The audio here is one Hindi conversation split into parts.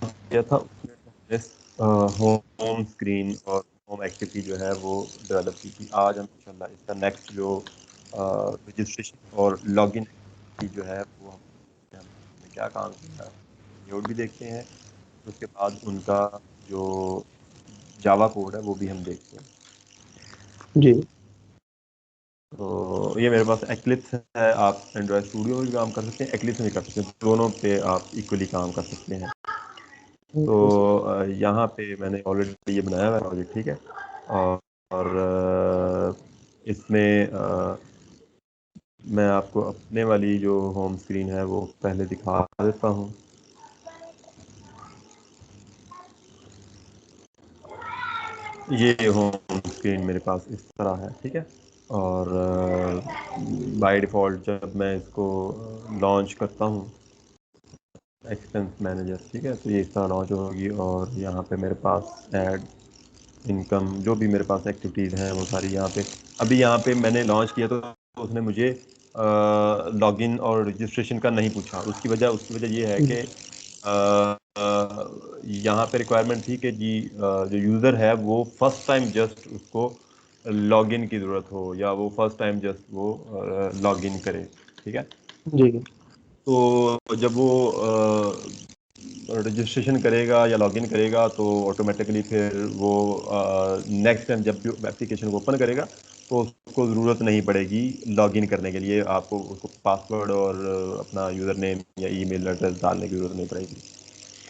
किया था उसमें होम स्क्रीन और होम एक्टिविटी जो है वो डेवलप की थी। आज हम इंशाल्लाह इसका नेक्स्ट जो रजिस्ट्रेशन और लॉगिन जो है वो हमने क्या काम किया है भी देखते हैं। उसके बाद उनका जो जावा कोड है वो भी हम देखते हैं। जी। तो ये मेरे पास एक्लिप्स है, आप एंड्रॉयड स्टूडियो में भी काम कर सकते हैं, एक्लिप्स में भी कर सकते हैं, दोनों पे आप इक्वली काम कर सकते हैं। तो यहाँ पे मैंने ऑलरेडी ये बनाया हुआ है प्रोजेक्ट, ठीक है। और इसमें मैं आपको अपने वाली जो होम स्क्रीन है वो पहले दिखा देता हूँ। ये होम स्क्रीन मेरे पास इस तरह है, ठीक है। और बाय डिफ़ॉल्ट जब मैं इसको लॉन्च करता हूँ एक्सपेंस मैनेजर, ठीक है, तो ये इस तरह लॉन्च होगी। और यहाँ पे मेरे पास ऐड इनकम जो भी मेरे पास एक्टिविटीज़ हैं वो सारी यहाँ पे। अभी यहाँ पे मैंने लॉन्च किया तो उसने मुझे लॉगिन और रजिस्ट्रेशन का नहीं पूछा। उसकी वजह ये है कि यहाँ पे रिक्वायरमेंट थी कि जी जो यूज़र है वो फर्स्ट टाइम जस्ट उसको लॉगिन की ज़रूरत हो, या वो फर्स्ट टाइम जस्ट वो लॉगिन करे, ठीक है। जी। तो जब वो रजिस्ट्रेशन करेगा या लॉगिन करेगा तो ऑटोमेटिकली फिर वो नेक्स्ट टाइम जब भी एप्लीकेशन को ओपन करेगा तो उसको ज़रूरत नहीं पड़ेगी लॉगिन करने के लिए। आपको उसको पासवर्ड और अपना यूज़र नेम या ईमेल एड्रेस डालने की ज़रूरत नहीं पड़ेगी।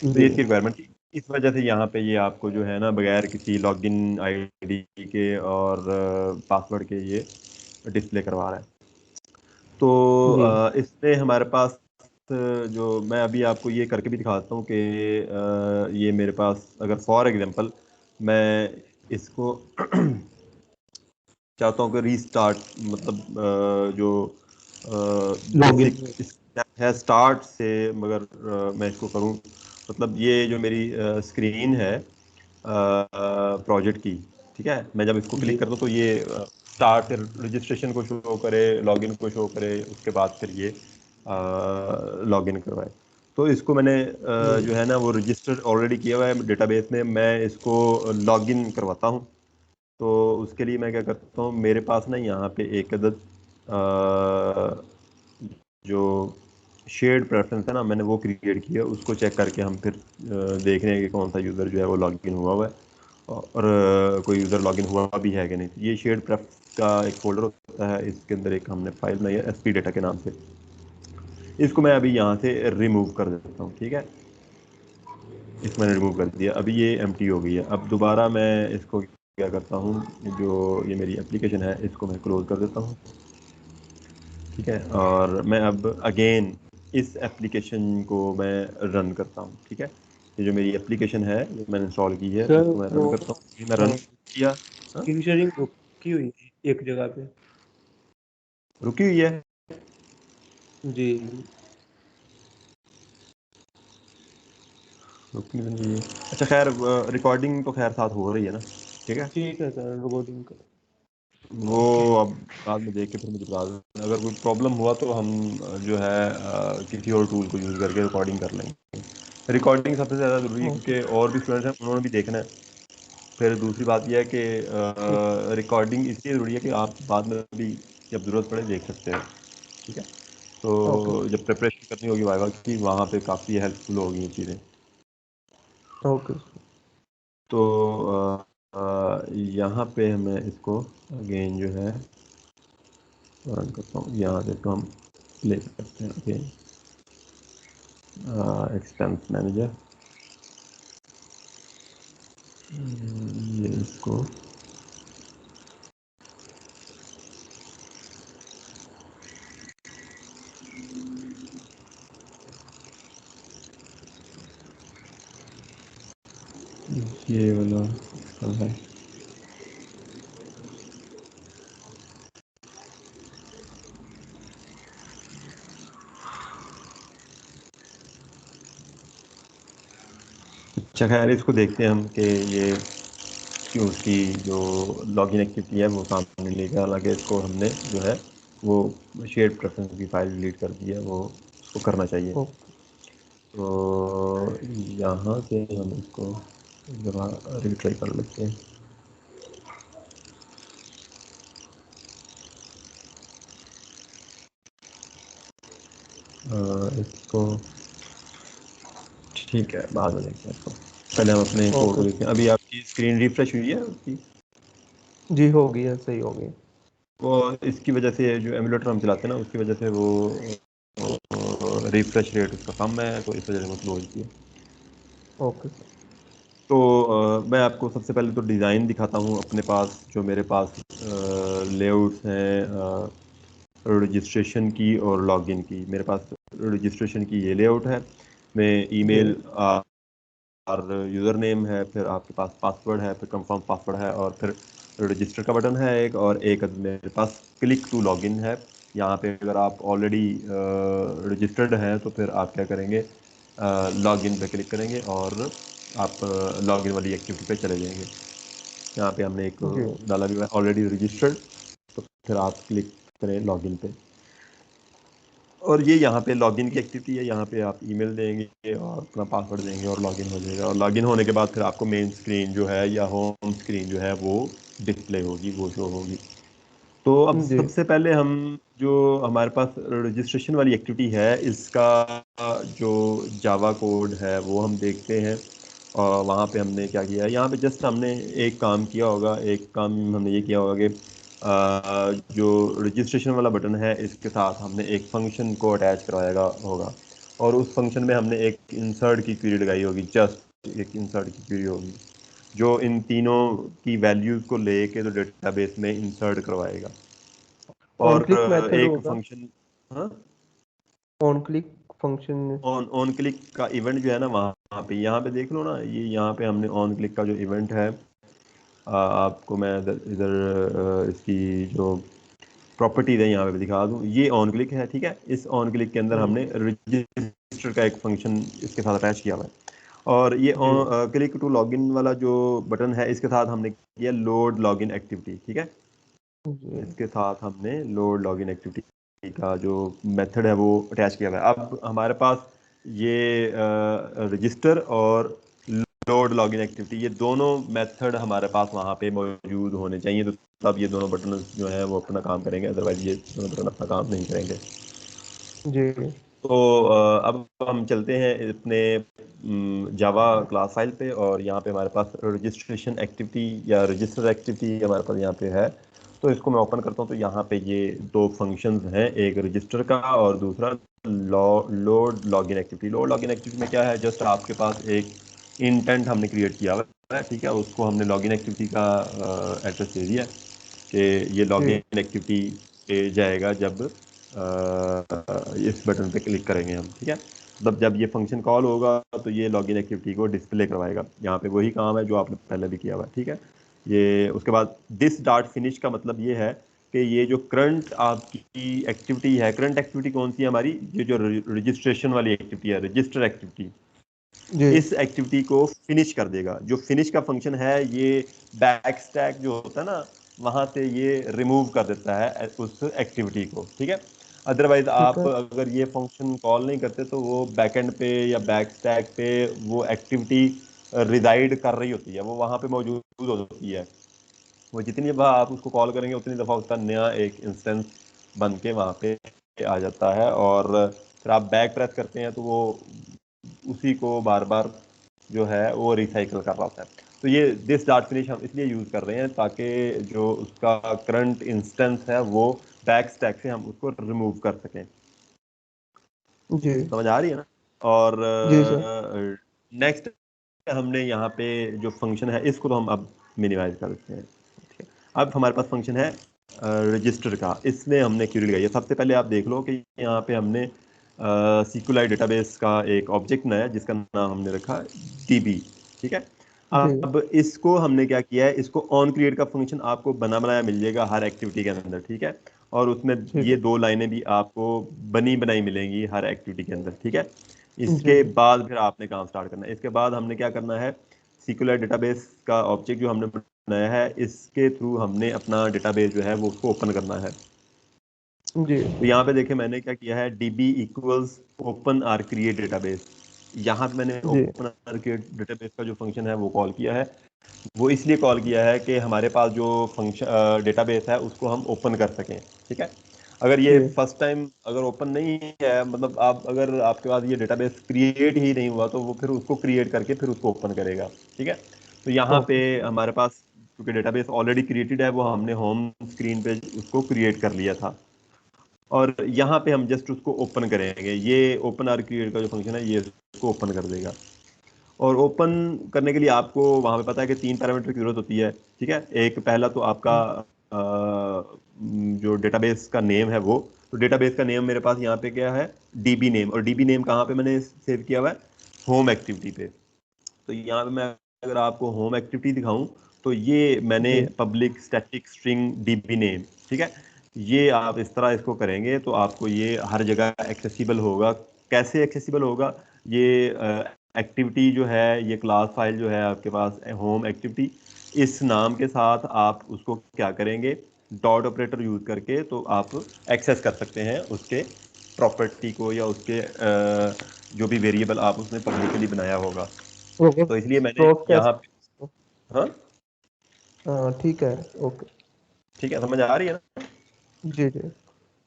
तो ये जी। इसकी रिक्वायरमेंट थी। इस वजह से यहाँ पे ये आपको जो है ना बगैर किसी लॉगिन आईडी के और पासवर्ड के ये डिस्प्ले करवा रहा है। तो जी। इसमें हमारे पास जो मैं अभी आपको ये करके भी दिखाता हूँ कि ये मेरे पास अगर फॉर एग्जांपल मैं इसको चाहता हूँ कि रीस्टार्ट, मतलब जो लॉगिन। बेसिक स्टेप है स्टार्ट से, मगर मैं इसको करूँ, मतलब ये जो मेरी स्क्रीन है प्रोजेक्ट की, ठीक है। मैं जब इसको जी। क्लिक करता हूँ तो ये स्टार्ट रजिस्ट्रेशन को शो करे, लॉगिन को शो करे, उसके बाद फिर ये लॉगिन करवाए। तो इसको मैंने जो है ना वो रजिस्टर ऑलरेडी किया हुआ है डेटाबेस में, मैं इसको लॉगिन करवाता हूँ। तो उसके लिए मैं क्या करता हूँ, मेरे पास ना यहाँ पे एक अदद जो शेयर्ड प्रेफरेंस है ना, मैंने वो क्रिएट किया। उसको चेक करके हम फिर देख रहे हैं कि कौन सा यूज़र जो है वो लॉगिन हुआ है और कोई यूज़र लॉगिन हुआ भी है कि नहीं। ये शेयर्ड प्रेफरेंस का एक फोल्डर होता है, इसके अंदर एक हमने फाइल बनाई है SP डेटा के नाम से। इसको मैं अभी यहाँ से रिमूव कर देता हूँ, ठीक है। इसको मैंने रिमूव कर दिया, अभी ये एम्प्टी हो गई है। अब दोबारा मैं इसको क्या करता हूँ, जो ये मेरी एप्लीकेशन है इसको मैं क्लोज कर देता हूँ, ठीक है। और मैं अब अगेन इस एप्लीकेशन को मैं रन करता हूँ, ठीक है। ये जो मेरी एप्लीकेशन है जो मैंने इंस्टॉल की है सर उसको मैं वो रन करता हूँ। मैं रन किया, हाँ? स्क्रीन शेयरिंग रुकी हुई है एक जगह पे। रुकी हुई है। जी। रुकी हुई है, अच्छा खैर रिकॉर्डिंग तो खैर साथ हो रही है ना, ठीक है। ठीक है सर, रिकॉर्डिंग का। वो अब बाद में देख के फिर मुझे बता दें, अगर कोई प्रॉब्लम हुआ तो हम जो है किसी और टूल को यूज़ करके रिकॉर्डिंग कर लेंगे। रिकॉर्डिंग सबसे ज़्यादा ज़रूरी है ओके। क्योंकि और भी स्टूडेंट्स हैं, उन्होंने भी देखना है। फिर दूसरी बात यह है कि रिकॉर्डिंग इसलिए ज़रूरी है कि आप बाद में भी जब ज़रूरत पड़े देख सकते हैं, ठीक है। तो ओके। जब प्रिपरेशन करनी होगी वाइवा की, वहाँ पे काफ़ी हेल्पफुल होगी ये चीज़ें। ओके। तो यहाँ पे हमें इसको अगेन जो है रन करता हूँ, यहाँ से तो हम प्ले करते हैं अगेन एक्सपेंस मैनेजर। ये इसको ये वाला है। अच्छा खैर इसको देखते हैं हम कि ये क्यों उसकी जो लॉगिन एक्टिविटी है वो सामने लेकर। हालांकि इसको हमने जो है वो शेयर प्रेफरेंस की फाइल डिलीट कर दी है, वो उसको करना चाहिए। ओके। तो यहाँ से हम इसको जरा रिट्राई कर लेते हैं। इसको ठीक है, बाद में देखते हैं इसको। पहले हम अपने कोड को ओके। देखते हैं। अभी आपकी स्क्रीन रिफ्रेश हुई है उसकी? जी हो गई है, सही हो गई। वो इसकी वजह से जो एमुलेटर हम चलाते हैं ना, उसकी वजह से वो रिफ्रेश रेट उसका कम है, तो इस वजह से वो स्लो होती है। Okay sir. तो मैं आपको सबसे पहले तो डिज़ाइन दिखाता हूँ अपने पास, जो मेरे पास लेआउट्स हैं रजिस्ट्रेशन की और लॉगिन की। मेरे पास रजिस्ट्रेशन की ये लेआउट है। मैं जी ईमेल और यूज़र नेम है, फिर आपके पास पासवर्ड है, फिर कंफर्म पासवर्ड है, और फिर रजिस्टर का बटन है एक, और एक मेरे पास क्लिक टू लॉगिन है। यहाँ पे अगर आप ऑलरेडी रजिस्टर्ड हैं तो फिर आप क्या करेंगे, लॉगिन पे क्लिक करेंगे और आप लॉगिन वाली एक्टिविटी पे चले जाएंगे। यहाँ पे हमने एक जी डाला भी है ऑलरेडी रजिस्टर्ड, तो फिर आप क्लिक करें लॉगिन पे। और ये यहाँ पे लॉगिन की एक्टिविटी है। यहाँ पे आप ईमेल देंगे और अपना पासवर्ड देंगे और लॉगिन हो जाएगा। और लॉगिन होने के बाद फिर आपको मेन स्क्रीन जो है या होम स्क्रीन जो है वो डिस्प्ले होगी, वो शो होगी। तो अब जी सबसे पहले हम जो हमारे पास रजिस्ट्रेशन वाली एक्टिविटी है, इसका जो जावा कोड है वो हम देखते हैं। और वहाँ पे हमने क्या किया है, यहाँ पे जस्ट हमने एक काम किया होगा। एक काम हमने ये किया होगा कि जो रजिस्ट्रेशन वाला बटन है इसके साथ हमने एक फंक्शन को अटैच करवाएगा होगा, और उस फंक्शन में हमने एक इंसर्ट की क्वेरी लगाई होगी। जस्ट एक इंसर्ट की क्वेरी होगी जो इन तीनों की वैल्यूज को लेके तो डेटाबेस में इंसर्ट करवाएगा। ऑन और क्लिक मेथड एक होगा। फंक्शन, हाँ, on click function. On on click का इवेंट जो है ना, वहाँ पे यहाँ पे देख लो ना, ये यहाँ पे हमने ऑन क्लिक का जो इवेंट है, आपको मैं इधर इधर इसकी जो प्रॉपर्टीज है यहाँ पे दिखा दूँ। ये ऑन क्लिक है, ठीक है। इस ऑन क्लिक के अंदर हमने रजिस्टर का एक फंक्शन इसके साथ अटैच किया हुआ है। और ये जी क्लिक टू लॉगिन वाला जो बटन है, इसके साथ हमने किया लोड लॉगिन एक्टिविटी, ठीक है। जी इसके साथ हमने लोड लॉगिन एक्टिविटी का जो मेथड है वो अटैच किया हुआ है। अब हमारे पास ये रजिस्टर और लोड लॉगिन एक्टिविटी, ये दोनों मेथड हमारे पास वहाँ पे मौजूद होने चाहिए, तो तब ये दोनों बटन जो है वो अपना काम करेंगे, अदरवाइज ये दोनों बटन अपना काम नहीं करेंगे। जी तो अब हम चलते हैं अपने जावा क्लास फाइल पे, और यहाँ पे हमारे पास रजिस्ट्रेशन एक्टिविटी या रजिस्टर एक्टिविटी हमारे पास यहाँ पे है। तो इसको मैं ओपन करता हूँ। तो यहाँ पे ये दो फंक्शंस हैं, एक रजिस्टर का और दूसरा load login activity. Load login activity में क्या है, जस्ट आपके पास एक इंटेंट हमने क्रिएट किया हुआ है, ठीक है। उसको हमने लॉगिन एक्टिविटी का एड्रेस दे दिया कि ये जी लॉगिन एक्टिविटी पे जाएगा जब इस बटन पे क्लिक करेंगे हम, ठीक है। मतलब जब ये फंक्शन कॉल होगा तो ये लॉगिन एक्टिविटी को डिस्प्ले करवाएगा। यहाँ पे वही काम है जो आपने पहले भी किया हुआ है, ठीक है। ये उसके बाद दिस डॉट फिनिश का मतलब ये है कि ये जो करंट आपकी एक्टिविटी है, करंट एक्टिविटी कौन सी है हमारी, ये जो रजिस्ट्रेशन वाली एक्टिविटी है, रजिस्टर एक्टिविटी, जी इस एक्टिविटी को फिनिश कर देगा। जो फिनिश का फंक्शन है, ये बैक स्टैक जो होता है ना, वहां से ये रिमूव कर देता है उस एक्टिविटी को, ठीक है। अदरवाइज ठीक आप है। अगर ये फंक्शन कॉल नहीं करते तो वो बैकएंड पे या बैक स्टैक पे वो एक्टिविटी रिजाइड कर रही होती है, वो वहां पे मौजूद होती है। वो जितनी दफ़ा आप उसको कॉल करेंगे उतनी दफ़ा उसका नया एक इंस्टेंस बन के वहाँ पे आ जाता है, और फिर आप बैक प्रेस करते हैं तो वो उसी को बार बार जो है वो रिसाइकल कर रहा होता है। तो ये दिस डॉट फिनिश हम इसलिए यूज़ कर रहे हैं ताकि जो उसका करंट इंस्टेंस है वो बैक स्टैक से हम उसको रिमूव कर सकें। जी समझ आ रही है ना? और जी सर। नेक्स्ट हमने यहाँ पे जो फंक्शन है इसको तो हम अब मिनिमाइज कर देते हैं, ठीक है। अब हमारे पास फंक्शन है रजिस्टर का, इसमें हमने क्वेरी लगाई है। सबसे पहले आप देख लो कि यहाँ पे हमने SQLite डेटाबेस का एक ऑब्जेक्ट बनाया है जिसका नाम हमने रखा DB, ठीक है। जी अब इसको हमने क्या किया है, इसको ऑन क्रिएट का फंक्शन आपको बना बनाया मिल जाएगा हर एक्टिविटी के अंदर, ठीक है। और उसमें ठीक ये है। दो लाइनें भी आपको बनी बनाई मिलेंगी हर एक्टिविटी के अंदर, ठीक है। जी इसके बाद फिर आपने काम स्टार्ट करना है। इसके बाद हमने क्या करना है, SQLite डेटाबेस का ऑब्जेक्ट जो हमने बनाया है, इसके थ्रू हमने अपना डेटाबेस जो है वो उसको ओपन करना है। जी तो यहाँ पे देखें मैंने क्या किया है, DB equals open or create database. यहाँ पे मैंने जी ओपन के डेटाबेस का जो फंक्शन है वो कॉल किया है। वो इसलिए कॉल किया है कि हमारे पास जो फंक्शन डेटाबेस है उसको हम ओपन कर सकें। ठीक है, अगर ये जी फर्स्ट टाइम अगर ओपन नहीं है, मतलब आप अगर आपके पास ये डेटाबेस क्रिएट ही नहीं हुआ, तो वो फिर उसको क्रिएट करके फिर उसको ओपन करेगा। ठीक है, तो यहाँ पे ओके हमारे पास क्योंकि डेटाबेस ऑलरेडी क्रिएटेड है, वो हमने होम स्क्रीन पे उसको क्रिएट कर लिया था, और यहाँ पे हम जस्ट उसको ओपन करेंगे। ये ओपन आर क्रिएट का जो फंक्शन है ये उसको ओपन कर देगा। और ओपन करने के लिए आपको वहां पे पता है कि 3 पैरामीटर की जरूरत होती है। ठीक है, एक पहला तो आपका जो डेटाबेस का नेम है वो, तो डेटाबेस का नेम मेरे पास यहाँ पे क्या है, डीबी नेम। और डीबी नेम कहाँ पे मैंने सेव किया हुआ है, होम एक्टिविटी पे। तो यहाँ पे मैं अगर आपको होम एक्टिविटी दिखाऊं, तो ये मैंने जी public static string DB name, ठीक है, ये आप इस तरह इसको करेंगे तो आपको ये हर जगह एक्सेसिबल होगा। कैसे एक्सेसिबल होगा, ये एक्टिविटी जो है, ये क्लास फाइल जो है आपके पास होम एक्टिविटी, इस नाम के साथ आप उसको क्या करेंगे, डॉट ऑपरेटर यूज करके तो आप एक्सेस कर सकते हैं उसके प्रॉपर्टी को, या उसके जो भी वेरिएबल आप उसने पब्लिकली बनाया होगा। ओके तो इसलिए मैंने प्रोफ यहाँ कैसे पे, हाँ हाँ ठीक है ओके ठीक है, समझ आ रही है ना। जी जी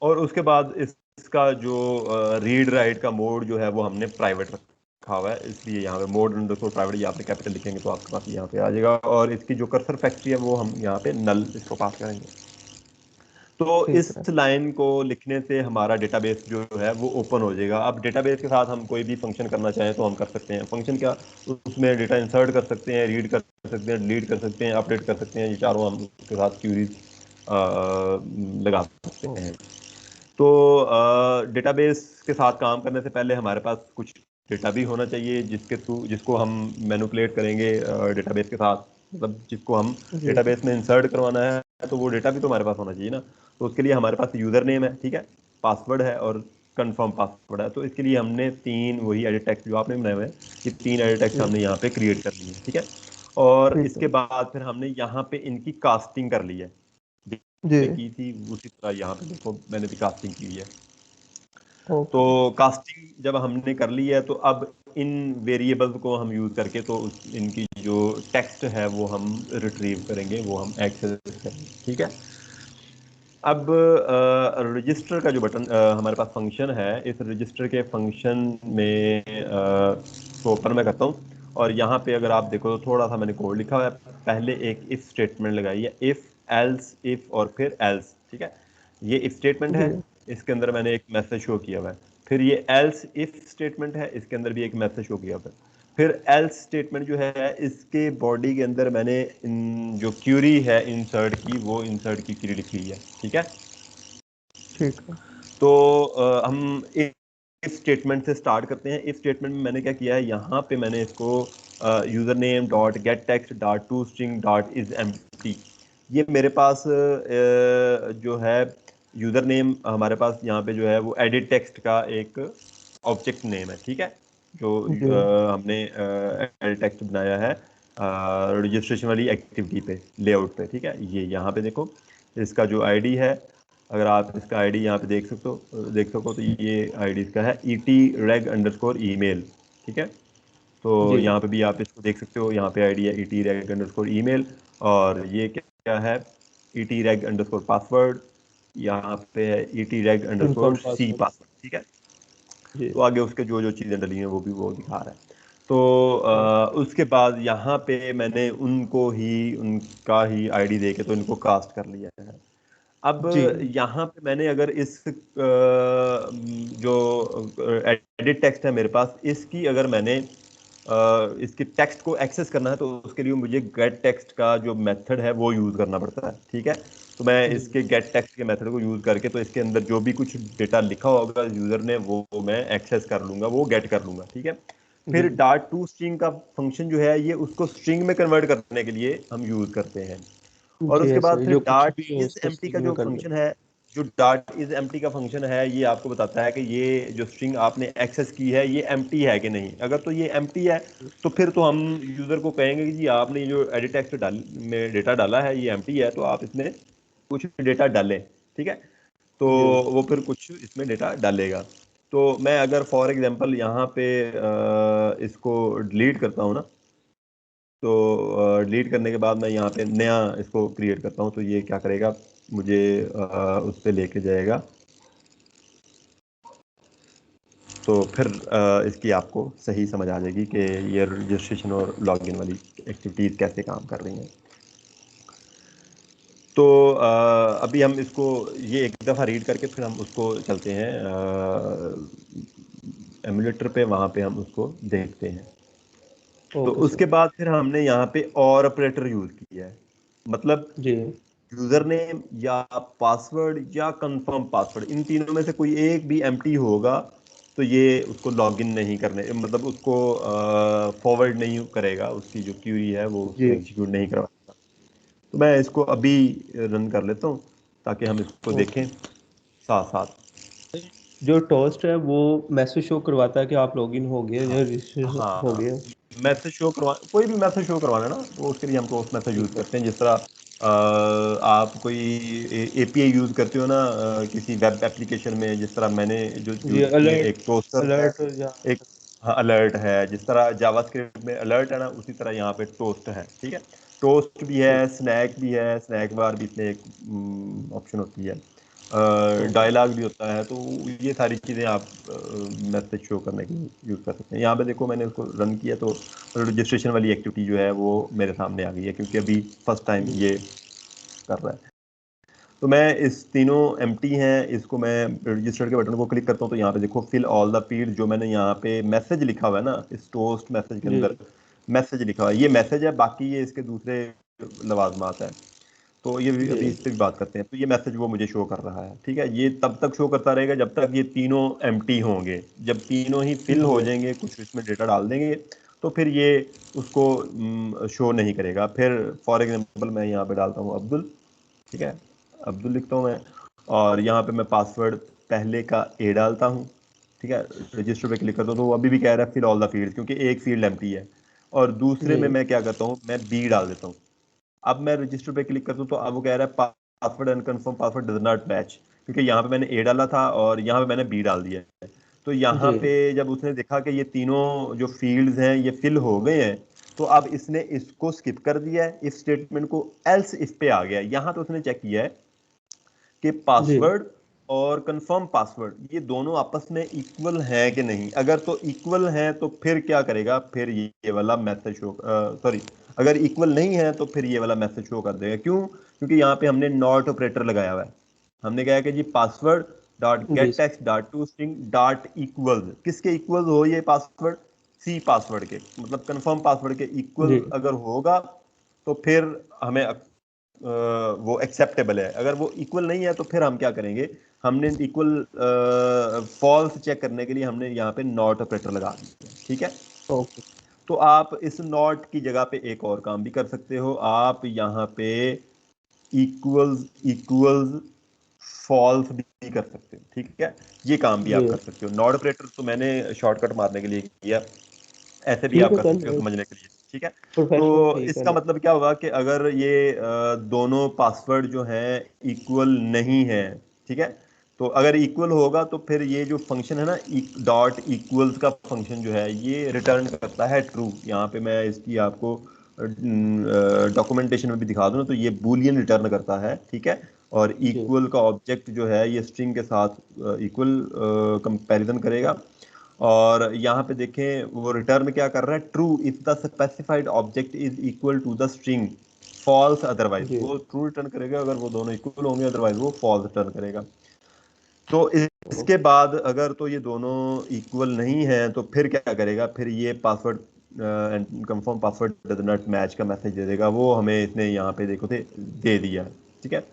और उसके बाद इसका जो रीड राइट का मोड जो है वो हमने प्राइवेट रखा हुआ है, इसलिए यहाँ पे मोड अंडरस्कोर प्राइवेट, यहाँ पे कैपिटल लिखेंगे तो आपके पास यहाँ पे आ जाएगा। और इसकी जो कर्सर फैक्ट्री है वो हम यहाँ पे नल इसको पास करेंगे। तो ठीक इस है लाइन को लिखने से हमारा डेटाबेस जो है वो ओपन हो जाएगा। अब डेटाबेस के साथ हम कोई भी फंक्शन करना चाहें तो हम कर सकते हैं। फंक्शन क्या, उसमें डेटा इंसर्ट कर सकते हैं, रीड कर सकते हैं, डिलीट कर सकते हैं, अपडेट कर सकते हैं, ये चारों हम उसके साथ क्यूरीज लगा सकते हैं। तो डेटाबेस के साथ काम करने से पहले हमारे पास कुछ डेटा भी होना चाहिए जिसके थ्रू, जिसको हम मैनिपुलेट करेंगे डेटाबेस के साथ, मतलब जिसको हम जी जी डेटाबेस में इंसर्ट करवाना है, तो वो डेटा भी तो हमारे पास होना चाहिए ना। तो उसके लिए हमारे पास यूजर नेम है, ठीक है, पासवर्ड है और कंफर्म पासवर्ड है। तो इसके लिए हमने 3 वही एडिट टेक्स्ट जो आपने बनाए हुए हैं, ये 3 एडिट टेक्स्ट जी हमने यहाँ पे क्रिएट कर लिए हैं। ठीक है, और ठीक है इसके बाद फिर हमने यहाँ पे इनकी कास्टिंग कर ली है, जी ने की थी उसी तरह यहाँ पे देखो मैंने भी कास्टिंग की है। तो ओके कास्टिंग जब हमने कर ली है, तो अब इन वेरिएबल्स को हम यूज करके तो इनकी जो टेक्स्ट है वो हम रिट्रीव करेंगे, वो हम एक्सेस करेंगे। ठीक है, अब रजिस्टर का जो बटन हमारे पास फंक्शन है, इस रजिस्टर के फंक्शन में को ओपन मैं करता हूँ। और यहाँ पे अगर आप देखो तो थोड़ा सा मैंने कोड लिखा हुआ है। पहले एक इफ स्टेटमेंट लगाई है, इफ एल्स इफ और फिर एल्स। ठीक है, ये इफ स्टेटमेंट जी है, इसके अंदर मैंने एक मैसेज शो किया हुआ है। फिर ये एल्स इफ स्टेटमेंट है, इसके अंदर भी एक मैसेज शो किया हुआ है। फिर एल्स स्टेटमेंट जो है, इसके बॉडी के अंदर मैंने जो क्यूरी है इंसर्ट की, वो इंसर्ट की क्यूरी लिखी हुई है। ठीक है, ठीक है तो हम इफ स्टेटमेंट से स्टार्ट करते हैं। इफ स्टेटमेंट में मैंने क्या किया है, यहाँ पे मैंने इसको user name dot gate text dot to string dot is empty, ये मेरे पास जो है यूजर नेम हमारे पास यहाँ पे जो है वो एडिट टेक्स्ट का एक ऑब्जेक्ट नेम है। ठीक है, जो जी हमने एडिट टेक्स्ट बनाया है रजिस्ट्रेशन वाली एक्टिविटी पे, लेआउट पे। ठीक है, ये यहाँ पे देखो, इसका जो आईडी है, अगर आप इसका आईडी यहाँ पे देख सको तो ये आईडी इसका है ET_reg_email। ठीक है, तो जी यहाँ पे भी आप इसको देख सकते हो, यहाँ पे आईडी है ET_reg_email। और ये क्या है, ET_reg_password, यहाँ पे है कंफर्म ET_reg_c पासवर्ड पासवर्ड। ठीक है, जी तो आगे उसके जो जो चीज़ें डली हैं वो भी वो दिखा रहा है। तो उसके बाद यहाँ पे मैंने उनको ही उनका ही आईडी दे के तो इनको कास्ट कर लिया है। अब जी यहाँ पे मैंने अगर इस जो एडिट टेक्स्ट है मेरे पास, इसकी अगर मैंने इसकी टेक्स्ट को एक्सेस करना है, तो उसके लिए मुझे गेट टेक्स्ट का जो मेथड है वो यूज करना पड़ता है। ठीक है, तो मैं जी इसके गेट टेक्स्ट के मेथड को यूज करके तो इसके अंदर जो भी कुछ डेटा लिखा होगा यूजर ने वो मैं एक्सेस कर लूंगा, वो गेट कर लूंगा। ठीक है, जी फिर डार्ट टू स्ट्रिंग का फंक्शन जो है, ये उसको स्ट्रिंग में कन्वर्ट करने के लिए हम यूज करते हैं। और जी उसके ऐसा बाद ही फिर जो कुछ डार्ट भी हो इज उसको एम्प्टी का स्ट्रिंग में जो कन्वर्ट फंक्शन है, जो डार्ट इज एम्प्टी का फंक्शन है, ये आपको बताता है कि ये जो स्ट्रिंग आपने एक्सेस की है ये एम्प्टी है कि नहीं। अगर तो ये एम्प्टी है, तो फिर तो हम यूजर को कहेंगे कि जी आपने जो एडिट टेक्स्ट में डेटा डाला है ये एम्प्टी है, तो आप इसमें कुछ डेटा डालें। ठीक है, तो जी वो फिर कुछ इसमें डेटा डालेगा। तो मैं अगर फॉर एग्जांपल यहाँ पे इसको डिलीट करता हूँ ना, तो डिलीट करने के बाद मैं यहाँ पे नया इसको क्रिएट करता हूँ, तो ये क्या करेगा, मुझे उस पर लेके जाएगा। तो फिर इसकी आपको सही समझ आ जाएगी कि ये रजिस्ट्रेशन और लॉगिन वाली एक्टिविटीज़ कैसे काम कर रही हैं। तो अभी हम इसको ये एक दफ़ा रीड करके फिर हम उसको चलते हैं एमुलेटर पे, वहाँ पे हम उसको देखते हैं। तो ओके उसके सर। बाद फिर हमने यहाँ पे और ऑपरेटर यूज़ किया है, मतलब जी यूजर नेम या पासवर्ड या कंफर्म पासवर्ड, इन तीनों में से कोई एक भी एम्प्टी होगा तो ये उसको लॉगिन नहीं करने, मतलब उसको फॉरवर्ड नहीं करेगा, उसकी जो क्यूरी है वो उसको जी। एग्जीक्यूट नहीं करवाएगा। तो मैं इसको अभी रन कर लेता हूँ ताकि हम इसको देखें ओके। साथ साथ। जो टोस्ट है वो मैसेज शो करवाता है कि आप लॉगिन हो गए हाँ या रजिस्ट्रेशन हाँ हो हाँ, गया। मैसेज शो करवा, कोई भी मैसेज शो करवाना ना, तो उसके लिए हम टोस्ट मैसेज यूज़ ठीक है। करते हैं। जिस तरह आप कोई एपीआई यूज़ करते हो ना किसी वेब एप्लीकेशन में, जिस तरह मैंने जो जी यूज़ की है, अलर्ट। एक टोस्टर है, अलर्ट या एक हाँ अलर्ट है। जिस तरह जावास्क्रिप्ट में अलर्ट है ना, उसी तरह यहाँ पे टोस्ट है, ठीक है। टोस्ट भी है, ठीक। स्नैक भी है, स्नैक बार भी इसमें एक ऑप्शन होती है, ओके। डायलॉग भी होता है। तो ये सारी चीज़ें आप मैसेज शो करने के लिए यूज़ कर सकते हैं। यहाँ पे देखो मैंने उसको रन किया तो रजिस्ट्रेशन वाली एक्टिविटी जो है वो मेरे सामने आ गई है, क्योंकि अभी फर्स्ट टाइम जी ये कर रहा है। तो मैं इस तीनों एम्प्टी हैं, इसको मैं रजिस्टर के बटन को क्लिक करता हूँ तो यहाँ पे देखो फिल ऑल द फील्ड, जो मैंने यहाँ पे मैसेज लिखा हुआ है ना, इस टोस्ट मैसेज के जी अंदर मैसेज लिखा हुआ है, ये मैसेज है, बाकी ये इसके दूसरे लवाजमात है। तो ये भी जी अभी इस पर भी बात करते हैं। तो ये मैसेज वो मुझे शो कर रहा है, ठीक है। ये तब तक शो करता रहेगा जब तक ये तीनों एम्प्टी होंगे। जब तीनों ही फिल हो जी। जाएंगे, कुछ इसमें डेटा डाल देंगे, तो फिर ये उसको शो नहीं करेगा। फिर फॉर एग्जांपल मैं यहाँ पे डालता हूँ अब्दुल, ठीक है, अब्दुल लिखता हूँ मैं, और यहाँ पे मैं पासवर्ड पहले का ए डालता हूँ, ठीक है। रजिस्टर पे क्लिक करता हूँ तो वो अभी भी कह रहा है फिल ऑल द फील्ड, क्योंकि एक फील्ड एम्प्टी है। और दूसरे में जी मैं क्या करता हूँ, मैं बी डाल देता हूँ। अब मैं रजिस्टर पे क्लिक करता हूँ तो अब वो कह रहा है password unconfirm password does not match, क्योंकि यहाँ पे मैंने ए डाला था और यहाँ पे मैंने बी डाल दिया है। तो यहाँ जी। पे जब उसने देखा कि ये तीनों जो फील्ड्स हैं ये फिल हो गए हैं, तो अब इसने इसको स्किप कर दिया है, इफ स्टेटमेंट को, एल्स इफ पे आ गया। यहाँ पे उसने चेक किया है कि जी पासवर्ड और कंफर्म पासवर्ड ये दोनों आपस में इक्वल हैं कि नहीं। अगर तो इक्वल हैं तो फिर क्या करेगा, फिर ये वाला मैसेज शो, सॉरी, अगर इक्वल नहीं है तो फिर ये वाला मैसेज शो कर देगा। क्यों? क्योंकि यहाँ पे हमने नॉट ऑपरेटर लगाया हुआ है। हमने कहा है कि जी पासवर्ड डॉट जी get text dot to string dot equal, किसके इक्वल हो ये पासवर्ड, सी पासवर्ड के, मतलब कंफर्म पासवर्ड के इक्वल जी। अगर होगा तो फिर हमें वो एक्सेप्टेबल है। अगर वो इक्वल नहीं है तो फिर हम क्या करेंगे, हमने इक्वल फॉल्स चेक करने के लिए हमने यहाँ पे नॉट ऑपरेटर लगा दिया, ठीक है। ओके। तो आप इस नॉट की जगह पे एक और काम भी कर सकते हो, आप यहाँ पे इक्वल्स इक्वल्स फॉल्स भी कर सकते हो, ठीक है। ये काम भी जी आप कर सकते हो। नॉट ऑपरेटर तो मैंने शॉर्टकट मारने के लिए किया, ऐसे भी ठीक आप है कर सकते हो सर। समझने के लिए, ठीक है। तो प्रोफेशनल तरीका इसका है। मतलब क्या होगा कि अगर ये दोनों पासवर्ड जो हैं इक्वल नहीं है, ठीक है, तो अगर इक्वल होगा तो फिर ये जो फंक्शन है ना, डॉट इक्वल्स का फंक्शन जो है ये रिटर्न करता है ट्रू। यहाँ पे मैं इसकी आपको डॉक्यूमेंटेशन में भी दिखा दूँ ना, तो ये बूलियन रिटर्न करता है, ठीक है। और जी इक्वल का ऑब्जेक्ट जो है ये स्ट्रिंग के साथ इक्वल कंपैरिजन करेगा। और यहाँ पे देखें वो रिटर्न क्या कर रहा है, true if the specified object is equal to the string, false otherwise. जी। वो ट्रू रिटर्न करेगा अगर वो दोनों इक्वल होंगे, अदरवाइज वो फॉल्स रिटर्न करेगा। तो इसके ओके। बाद अगर तो ये दोनों इक्वल नहीं है तो फिर क्या करेगा, फिर ये password confirm password does not match का मैसेज दे देगा। वो हमें इसने यहाँ पे देखो थे दे दिया, ठीक है।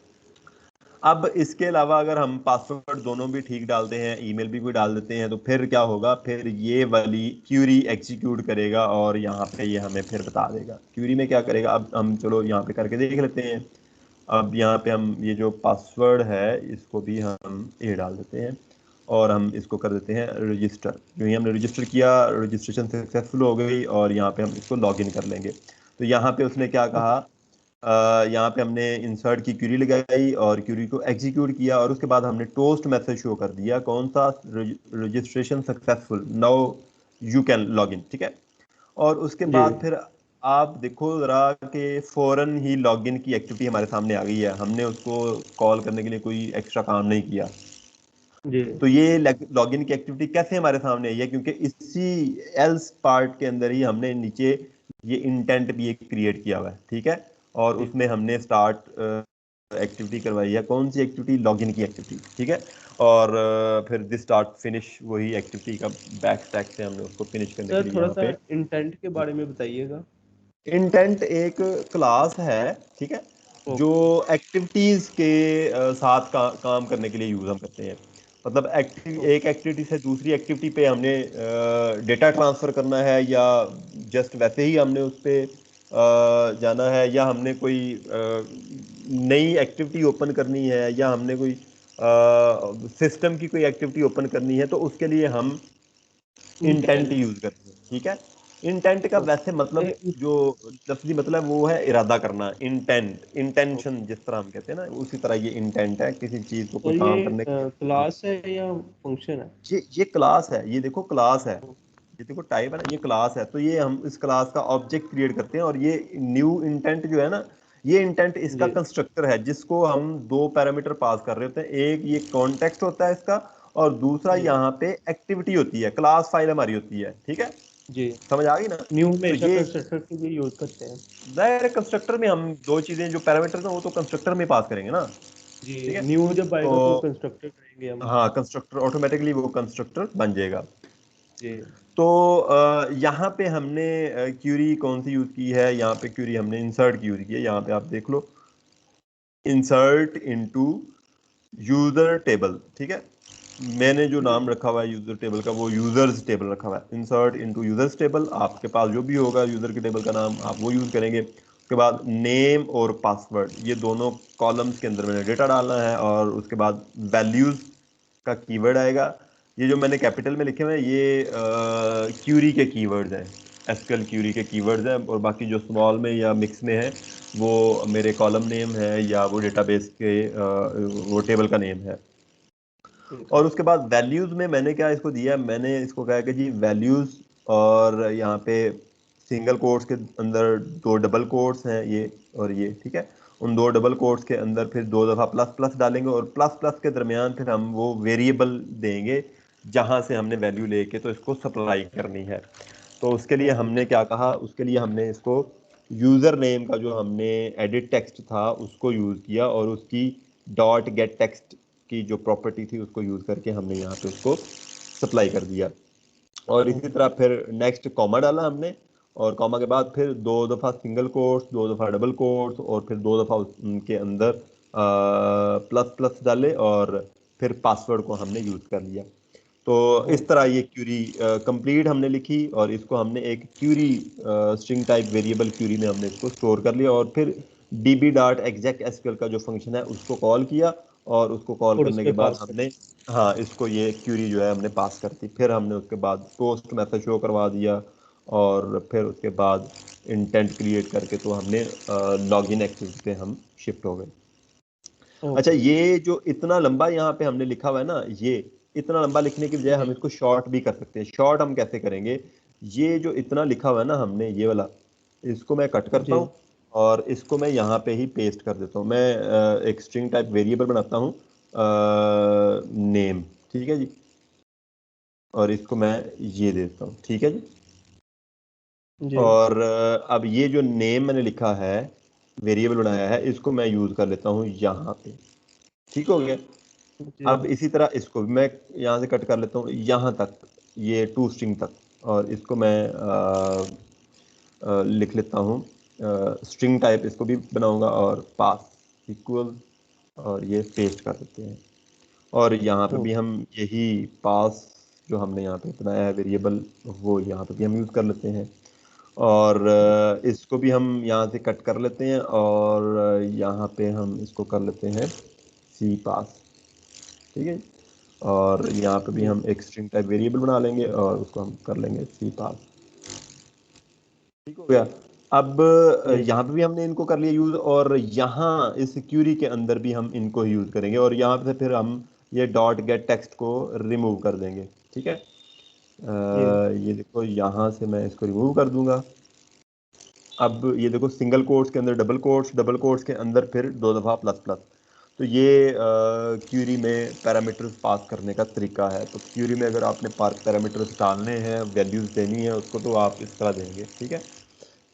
अब इसके अलावा अगर हम पासवर्ड दोनों भी ठीक डालते हैं, ईमेल भी कोई डाल देते हैं, तो फिर क्या होगा, फिर ये वाली क्यूरी एग्जीक्यूट करेगा और यहाँ पे ये हमें फिर बता देगा क्यूरी में क्या करेगा। अब हम चलो यहाँ पे करके देख लेते हैं। अब यहाँ पे हम ये जो पासवर्ड है इसको भी हम ए डाल देते हैं और हम इसको कर देते हैं रजिस्टर। जो ही हमने रजिस्टर किया, रजिस्ट्रेशन सक्सेसफुल हो गई और यहाँ पे हम इसको लॉगिन कर लेंगे। तो यहाँ पे उसने क्या कहा यहाँ पे हमने इंसर्ट की क्यूरी लगाई और क्यूरी को एग्जीक्यूट किया और उसके बाद हमने टोस्ट मैसेज शो कर दिया, कौन सा, registration successful, now you can log in, ठीक है। और उसके जी बाद फिर आप देखो जरा कि फौरन ही लॉगिन की एक्टिविटी हमारे सामने आ गई है, हमने उसको कॉल करने के लिए कोई एक्स्ट्रा काम नहीं किया। जी तो ये लॉगिन की एक्टिविटी कैसे हमारे सामने आई है, क्योंकि इसी एल्स पार्ट के अंदर ही हमने नीचे ये इंटेंट भी एक क्रिएट किया हुआ है, ठीक है। और जी। उसमें हमने स्टार्ट एक्टिविटी करवाई है, कौन सी एक्टिविटी, लॉगिन की एक्टिविटी, ठीक है। और फिर दिस स्टार्ट फिनिश, वही एक्टिविटी का बैक स्टैक से हमने उसको फिनिश करने के सर लिए थोड़ा यहाँ सा पे। इंटेंट के बारे में बताइएगा। इंटेंट एक क्लास है, ठीक है, जो ओके। एक्टिविटीज के साथ काम करने के लिए यूज हम करते हैं। मतलब एक एक्टिविटी से दूसरी एक्टिविटी पे हमने डेटा ट्रांसफर करना है, या जस्ट वैसे ही हमने उस पे जाना है, या हमने कोई नई एक्टिविटी ओपन करनी है, या हमने कोई सिस्टम की कोई एक्टिविटी ओपन करनी है, तो उसके लिए हम इंटेंट इंटेंट। यूज करते हैं, ठीक है। इंटेंट का वैसे मतलब ओके। जो लफ्जी मतलब वो है इरादा करना, इंटेंट, इंटेंशन जिस तरह हम कहते हैं ना, उसी तरह ये इंटेंट है किसी चीज को कोई सर काम ये करने के लिए। क्लास है या फंक्शन है? ये क्लास है, ये देखो क्लास है, ये देखो टाइप है ना, ये क्लास है। तो ये हम इस क्लास का ऑब्जेक्ट क्रिएट करते हैं, और ये न्यू इंटेंट जो है ना, ये इंटेंट इसका जी कंस्ट्रक्टर है, जिसको हम दो पैरामीटर पास कर रहे होते हैं, एक ये कॉन्टेक्स्ट होता है इसका, और दूसरा जी यहाँ पे एक्टिविटी होती है, क्लास फाइल हमारी होती है, ठीक है। जी। समझ आ गई ना। न्यू तो हमेशा ये कंस्ट्रक्टर के लिए यूज करते हैं। डायरेक्ट कंस्ट्रक्टर में हम दो चीजें, जो पैरामीटर है वो तो कंस्ट्रक्टर में पास करेंगे ना, जी। ठीक है। न्यू जब तो आएगा तो कंस्ट्रक्टर करेंगे हम। हाँ, कंस्ट्रक्टर ऑटोमेटिकली वो कंस्ट्रक्टर बन जाएगा। जी तो यहाँ पे हमने क्यूरी कौन सी यूज की है, यहाँ पे क्यूरी हमने इंसर्ट की यूज की है, यहाँ पे आप देख लो, इंसर्ट इनटू यूजर टेबल, ठीक है। मैंने जो जी। नाम रखा हुआ है यूजर टेबल का, वो यूजर्स टेबल रखा हुआ है, इंसर्ट इनटू यूजर्स टेबल। आपके पास जो भी होगा यूजर के टेबल का नाम, आप वो यूज करेंगे। उसके बाद नेम और पासवर्ड, ये दोनों कॉलम्स के अंदर मैंने डेटा डालना है, और उसके बाद वैल्यूज का कीवर्ड आएगा। ये जो मैंने कैपिटल में लिखे हुए हैं, ये क्यूरी के कीवर्ड्स हैं, एसक्यूएल क्यूरी के कीवर्ड्स हैं, और बाकी जो स्मॉल में या मिक्स में है वो मेरे कॉलम नेम है, या वो डेटाबेस के वो टेबल का नेम है। ठीक है। और उसके बाद वैल्यूज में मैंने क्या इसको दिया, मैंने इसको कहा कि जी वैल्यूज, और यहाँ पे सिंगल कोट्स के अंदर दो डबल कोट्स हैं ये और ये, ठीक है। उन दो डबल कोट्स के अंदर फिर दो दफा प्लस प्लस डालेंगे, और प्लस प्लस के दरमियान फिर हम वो वेरिएबल देंगे जहां से हमने वैल्यू लेके तो इसको सप्लाई करनी है। तो उसके लिए ओके। हमने क्या कहा, उसके लिए हमने इसको यूजर नेम का जो हमने एडिट टेक्स्ट था उसको यूज किया, और उसकी डॉट गेट टेक्स्ट की जो प्रॉपर्टी थी उसको यूज करके हमने यहाँ पे उसको सप्लाई कर दिया। और इसी तरह ओके। फिर नेक्स्ट कॉमा डाला हमने, और कॉमा के बाद फिर दो दफा सिंगल कोट्स, दो दफा डबल कोट्स, और फिर दो दफा उनके अंदर प्लस प्लस डाले, और फिर पासवर्ड को हमने यूज कर लिया। तो इस तरह ओके। ये क्यूरी कंप्लीट हमने लिखी, और इसको हमने एक query string type variable query में हमने इसको स्टोर कर लिया, और फिर db डॉट एग्जैक्ट एसक्यूएल का जो फंक्शन है उसको कॉल किया, और उसको कॉल और उस करने पे के बाद पास कर। हमने, हाँ, इसको ये क्यूरी जो है हमने पास कर दी। फिर हमने उसके बाद पोस्ट मैसेज शो करवा दिया, और फिर उसके बाद इंटेंट क्रिएट करके तो हमने लॉगिन एक्टिविटी पे हम शिफ्ट हो गए। अच्छा, ओके। ये जो इतना लंबा यहाँ पे हमने लिखा हुआ है ना, ये इतना लंबा लिखने की बजाय हम जी इसको शॉर्ट भी कर सकते हैं। शॉर्ट हम कैसे करेंगे, ये जो इतना लिखा हुआ है ना हमने, ये वाला, इसको मैं कट करता जी हूँ, और इसको मैं यहाँ पे ही पेस्ट कर देता हूँ। मैं एक स्ट्रिंग टाइप वेरिएबल बनाता हूँ, नेम, ठीक है जी, और इसको मैं ये देता हूँ, ठीक है जी। जी और अब ये जो नेम मैंने लिखा है, वेरिएबल बनाया है, इसको मैं यूज कर लेता हूँ यहाँ पे, ठीक हो गया। जी। अब इसी तरह इसको भी मैं यहाँ से कट कर लेता हूँ यहाँ तक, ये टू स्ट्रिंग तक, और इसको मैं लिख लेता हूँ स्ट्रिंग टाइप, इसको भी बनाऊंगा, और पास इक्वल, और ये पेस्ट कर देते हैं। और यहाँ पे भी ओके। हम यही पास जो हमने यहाँ पे बनाया है वेरिएबल, वो यहाँ पे भी हम यूज़ कर लेते हैं। और इसको भी हम यहाँ से कट कर लेते हैं, और यहाँ पे हम इसको कर लेते हैं सी पास, ठीक है। और यहाँ पे भी जी हम एक स्ट्रिंग टाइप वेरिएबल बना लेंगे, और उसको हम कर लेंगे सी पास, ठीक हो गया। अब जी यहाँ पे भी हमने इनको कर लिया यूज, और यहाँ इस क्यूरी के अंदर भी हम इनको यूज करेंगे, और यहाँ पे फिर हम ये डॉट गेट टेक्स्ट को रिमूव कर देंगे। ठीक है, जी ये देखो यहाँ से मैं इसको रिमूव कर दूंगा। अब ये देखो सिंगल कोट्स के अंदर डबल कोट्स, डबल कोट्स के अंदर फिर 2 दफ़ा प्लस प्लस। तो ये क्यूरी में पैरामीटर्स पास करने का तरीका है। तो क्यूरी में अगर आपने पैरामीटर्स डालने हैं, वैल्यूज़ देनी है उसको, तो आप इस तरह देंगे। ठीक है,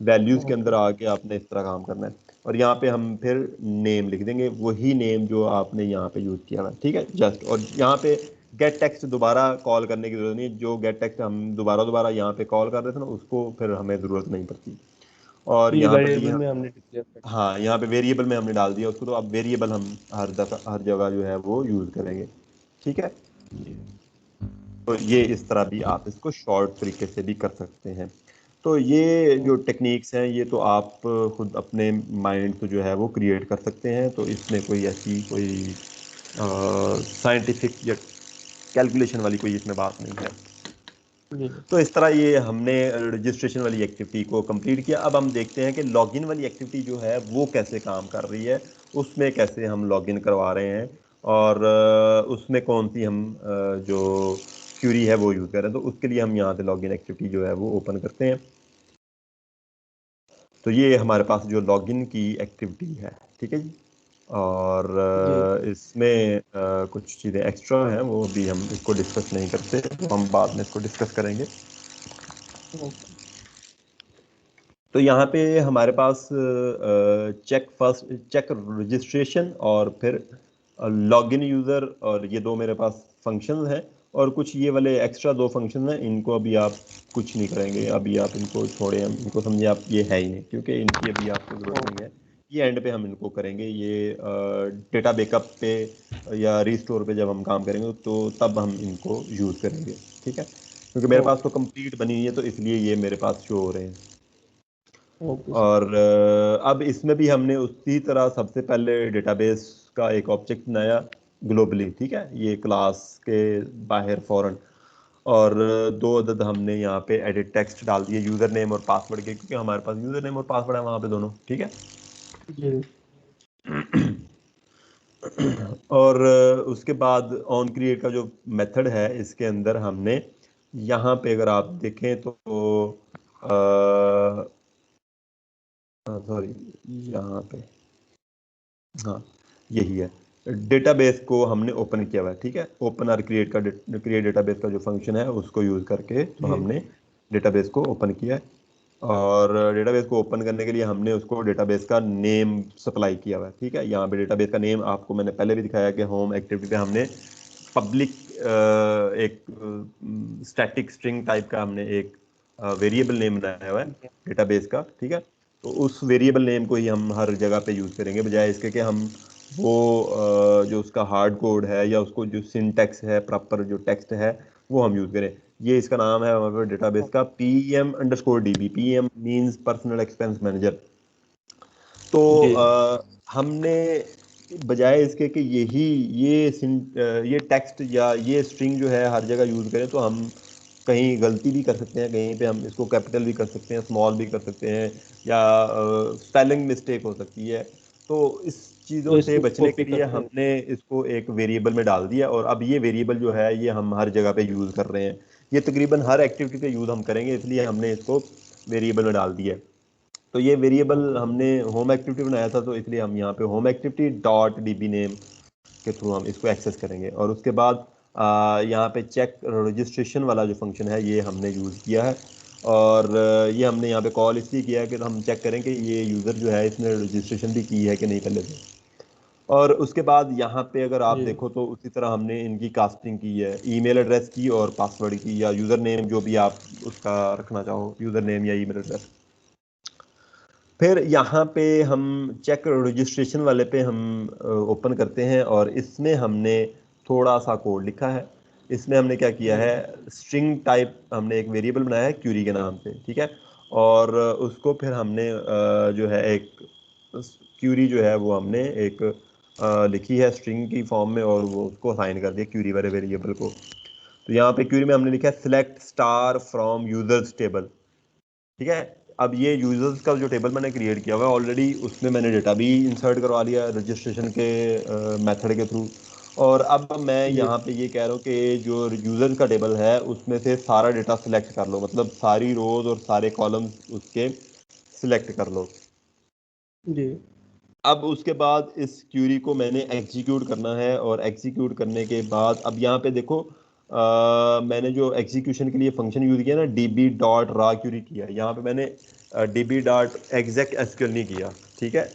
वैल्यूज़ के ओके अंदर आके आपने इस तरह काम करना है, और यहाँ पे हम फिर नेम लिख देंगे, वही नेम जो आपने यहाँ पे यूज़ किया हुआ है। ठीक है, जस्ट, और यहाँ पे गेट टेक्स्ट दोबारा कॉल करने की जरूरत नहीं। जो गेट टेक्स्ट हम दोबारा दोबारा यहाँ पे कॉल कर रहे थे ना, उसको फिर हमें ज़रूरत नहीं पड़ती। और जी यहाँ पे भी वेरिएबल हम, में हमने डिक्लेयर कर हाँ, यहाँ पे वेरिएबल में हमने डाल दिया उसको, तो अब वेरिएबल हम हर दफा हर जगह जो है वो यूज़ करेंगे। ठीक है, दिया। तो ये इस तरह भी आप इसको शॉर्ट तरीके से भी कर सकते हैं। तो ये जो टेक्निक्स हैं, ये तो आप खुद अपने माइंड से जो है वो क्रिएट कर सकते हैं। तो इसमें कोई ऐसी कोई साइंटिफिक या कैलकुलेशन वाली कोई इसमें बात नहीं है। जी तो इस तरह ये हमने रजिस्ट्रेशन वाली एक्टिविटी को कंप्लीट किया। अब हम देखते हैं कि लॉगिन वाली एक्टिविटी जो है वो कैसे काम कर रही है, उसमें कैसे हम लॉगिन करवा रहे हैं, और उसमें कौन सी हम जो क्यूरी है वो यूज़ कर रहे हैं। तो उसके लिए हम यहाँ से लॉगिन एक्टिविटी जो है वो ओपन करते हैं। तो ये हमारे पास जो लॉगिन की एक्टिविटी है, ठीक है जी। और जी इसमें कुछ चीज़ें एक्स्ट्रा हैं, वो भी हम इसको डिस्कस नहीं करते, तो हम बाद में इसको डिस्कस करेंगे। ओके तो यहाँ पे हमारे पास चेक फर्स्ट, चेक रजिस्ट्रेशन, और फिर लॉगिन यूज़र, और ये दो मेरे पास फंक्शंस हैं। और कुछ ये वाले एक्स्ट्रा 2 फंक्शन हैं, इनको अभी आप कुछ नहीं करेंगे, अभी आप इनको छोड़ें, हम इनको समझे आप ये है ही नहीं, क्योंकि इनकी अभी आपको ज़रूरत नहीं है। ये एंड पे हम इनको करेंगे, ये डेटा बैकअप पे या रिस्टोर पे जब हम काम करेंगे तो तब हम इनको यूज़ करेंगे। ठीक है, क्योंकि मेरे पास तो ओके कंप्लीट बनी हुई है, तो इसलिए ये मेरे पास शो हो रहे हैं। ओके और अब इसमें भी हमने उसी तरह सबसे पहले डेटाबेस का एक ऑब्जेक्ट बनाया ग्लोबली। ठीक है, ये क्लास के बाहर फॉरन, और 2 अदद हमने यहाँ पे एडिट टेक्स्ट डाल दिए यूज़र नेम और पासवर्ड के, क्योंकि हमारे पास यूज़र नेम और पासवर्ड है वहाँ पे दोनों। ठीक है, जी और उसके बाद ऑन क्रिएट का जो मेथड है, इसके अंदर हमने यहाँ पे अगर आप देखें तो सॉरी, यहाँ पे, हाँ, यही है, डेटाबेस को हमने ओपन किया हुआ है। ठीक है, ओपन और क्रिएट का क्रिएट डेटाबेस का जो फंक्शन है उसको यूज़ करके तो जी हमने डेटाबेस को ओपन किया है। और डेटाबेस को ओपन करने के लिए हमने उसको डेटाबेस का नेम सप्लाई किया हुआ है। ठीक है, यहाँ पे डेटाबेस का नेम आपको मैंने पहले भी दिखाया कि होम एक्टिविटी पे हमने पब्लिक एक स्टैटिक स्ट्रिंग टाइप का हमने एक वेरिएबल नेम बनाया हुआ है जी डेटाबेस का। ठीक है, तो उस वेरिएबल नेम को ही हम हर जगह पे यूज़ करेंगे, बजाय इसके कि हम वो जो उसका हार्ड कोड है या उसको जो सिंटैक्स है, प्रॉपर जो टेक्स्ट है, वो हम यूज़ करें। ये इसका नाम है हमारे डेटाबेस का PM_DB। PM means personal expense manager. तो जी हमने बजाय इसके कि ये टेक्स्ट या ये स्ट्रिंग जो है हर जगह यूज़ करें, तो हम कहीं गलती भी कर सकते हैं, कहीं पे हम इसको कैपिटल भी कर सकते हैं, स्मॉल भी कर सकते हैं, या स्पेलिंग मिस्टेक हो सकती है। तो इस चीज़ों तो से इसको बचने के कॉपी लिए करते हैं। हमने इसको एक वेरिएबल में डाल दिया, और अब ये वेरिएबल जो है ये हम हर जगह पे यूज़ कर रहे हैं। ये तकरीबन हर एक्टिविटी पे यूज़ हम करेंगे, इसलिए हमने इसको वेरिएबल में डाल दिया। तो ये वेरिएबल ओके हमने होम एक्टिविटी बनाया था, तो इसलिए हम यहाँ पे home activity dot DB name के थ्रू हम इसको एक्सेस करेंगे। और उसके बाद यहाँ पे चेक रजिस्ट्रेशन वाला जो फंक्शन है ये हमने यूज़ किया है। और ये हमने यहाँ पे कॉल इसलिए किया है कि हम चेक करें कि ये यूज़र जो है इसने रजिस्ट्रेशन भी की है कि नहीं पहले से। और उसके बाद यहाँ पे अगर आप जी देखो तो उसी तरह हमने इनकी कास्टिंग की है, ईमेल एड्रेस की और पासवर्ड की, या यूज़र नेम जो भी आप उसका रखना चाहो, यूज़र नेम या ईमेल एड्रेस। फिर यहाँ पे हम चेक रजिस्ट्रेशन वाले पे हम ओपन करते हैं, और इसमें हमने थोड़ा सा कोड लिखा है। इसमें हमने क्या किया है, जी स्ट्रिंग टाइप हमने एक वेरिएबल बनाया है क्यूरी के नाम से। ठीक है, और उसको फिर हमने जो है एक क्यूरी जो है वो हमने एक लिखी है स्ट्रिंग की फॉर्म में, और वो उसको असाइन कर दिया क्यूरी वाले वेरिएबल को। तो यहाँ पे क्यूरी में हमने लिखा है select star from users table. ठीक है, अब ये यूजर्स का जो टेबल मैंने क्रिएट किया हुआ है ऑलरेडी, उसमें मैंने डेटा भी इंसर्ट करवा लिया रजिस्ट्रेशन के मेथड के थ्रू। और अब मैं जी यहाँ पे ये कह रहा हूँ कि जो यूजर्स का टेबल है उसमें से सारा डेटा सिलेक्ट कर लो, मतलब सारी रोज और सारे कॉलम्स उसके सिलेक्ट कर लो। जी अब उसके बाद इस क्यूरी को मैंने एग्जीक्यूट करना है, और एग्जीक्यूट करने के बाद अब यहाँ पे देखो मैंने जो एग्जीक्यूशन के लिए फंक्शन यूज किया ना, डीबी डॉट रा क्यूरी किया, यहाँ पे मैंने डीबी डॉट एग्जैक्ट एसक्यूएल नहीं किया। ठीक है,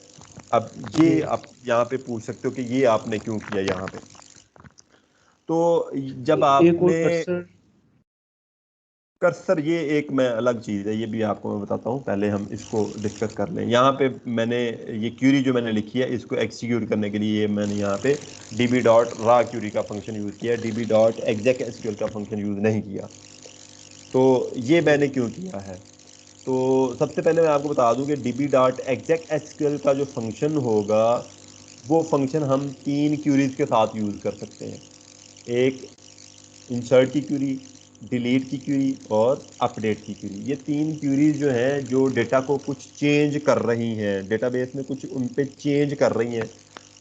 अब जी। ये आप यहाँ पे पूछ सकते हो कि ये आपने क्यों किया यहाँ पे। तो जब एक और आपने कर्सर। कर्सर, ये एक मैं अलग चीज़ है, ये भी आपको मैं बताता हूँ, पहले हम इसको डिस्कस कर लें। यहाँ पे मैंने ये क्यूरी जो मैंने लिखी है इसको एक्सिक्यूट करने के लिए मैंने यहाँ पे डीबी डॉट रा क्यूरी का फंक्शन यूज़ किया, डीबी डॉट एग्जैक्ट एसक्यूएल का फंक्शन यूज़ नहीं किया। तो ये जी मैंने क्यों किया है, तो सबसे पहले मैं आपको बता दूं कि डीबी डॉट एग्जैक्ट एसक्यूएल का जो फंक्शन होगा वो फंक्शन हम 3 क्यूरीज के साथ यूज़ कर सकते हैं। एक इंसर्ट की क्यूरी, डिलीट की क्यूरी और अपडेट की क्यूरी। ये 3 क्यूरीज जो हैं जो डेटा को कुछ चेंज कर रही हैं, डेटाबेस में कुछ उन पे चेंज कर रही हैं,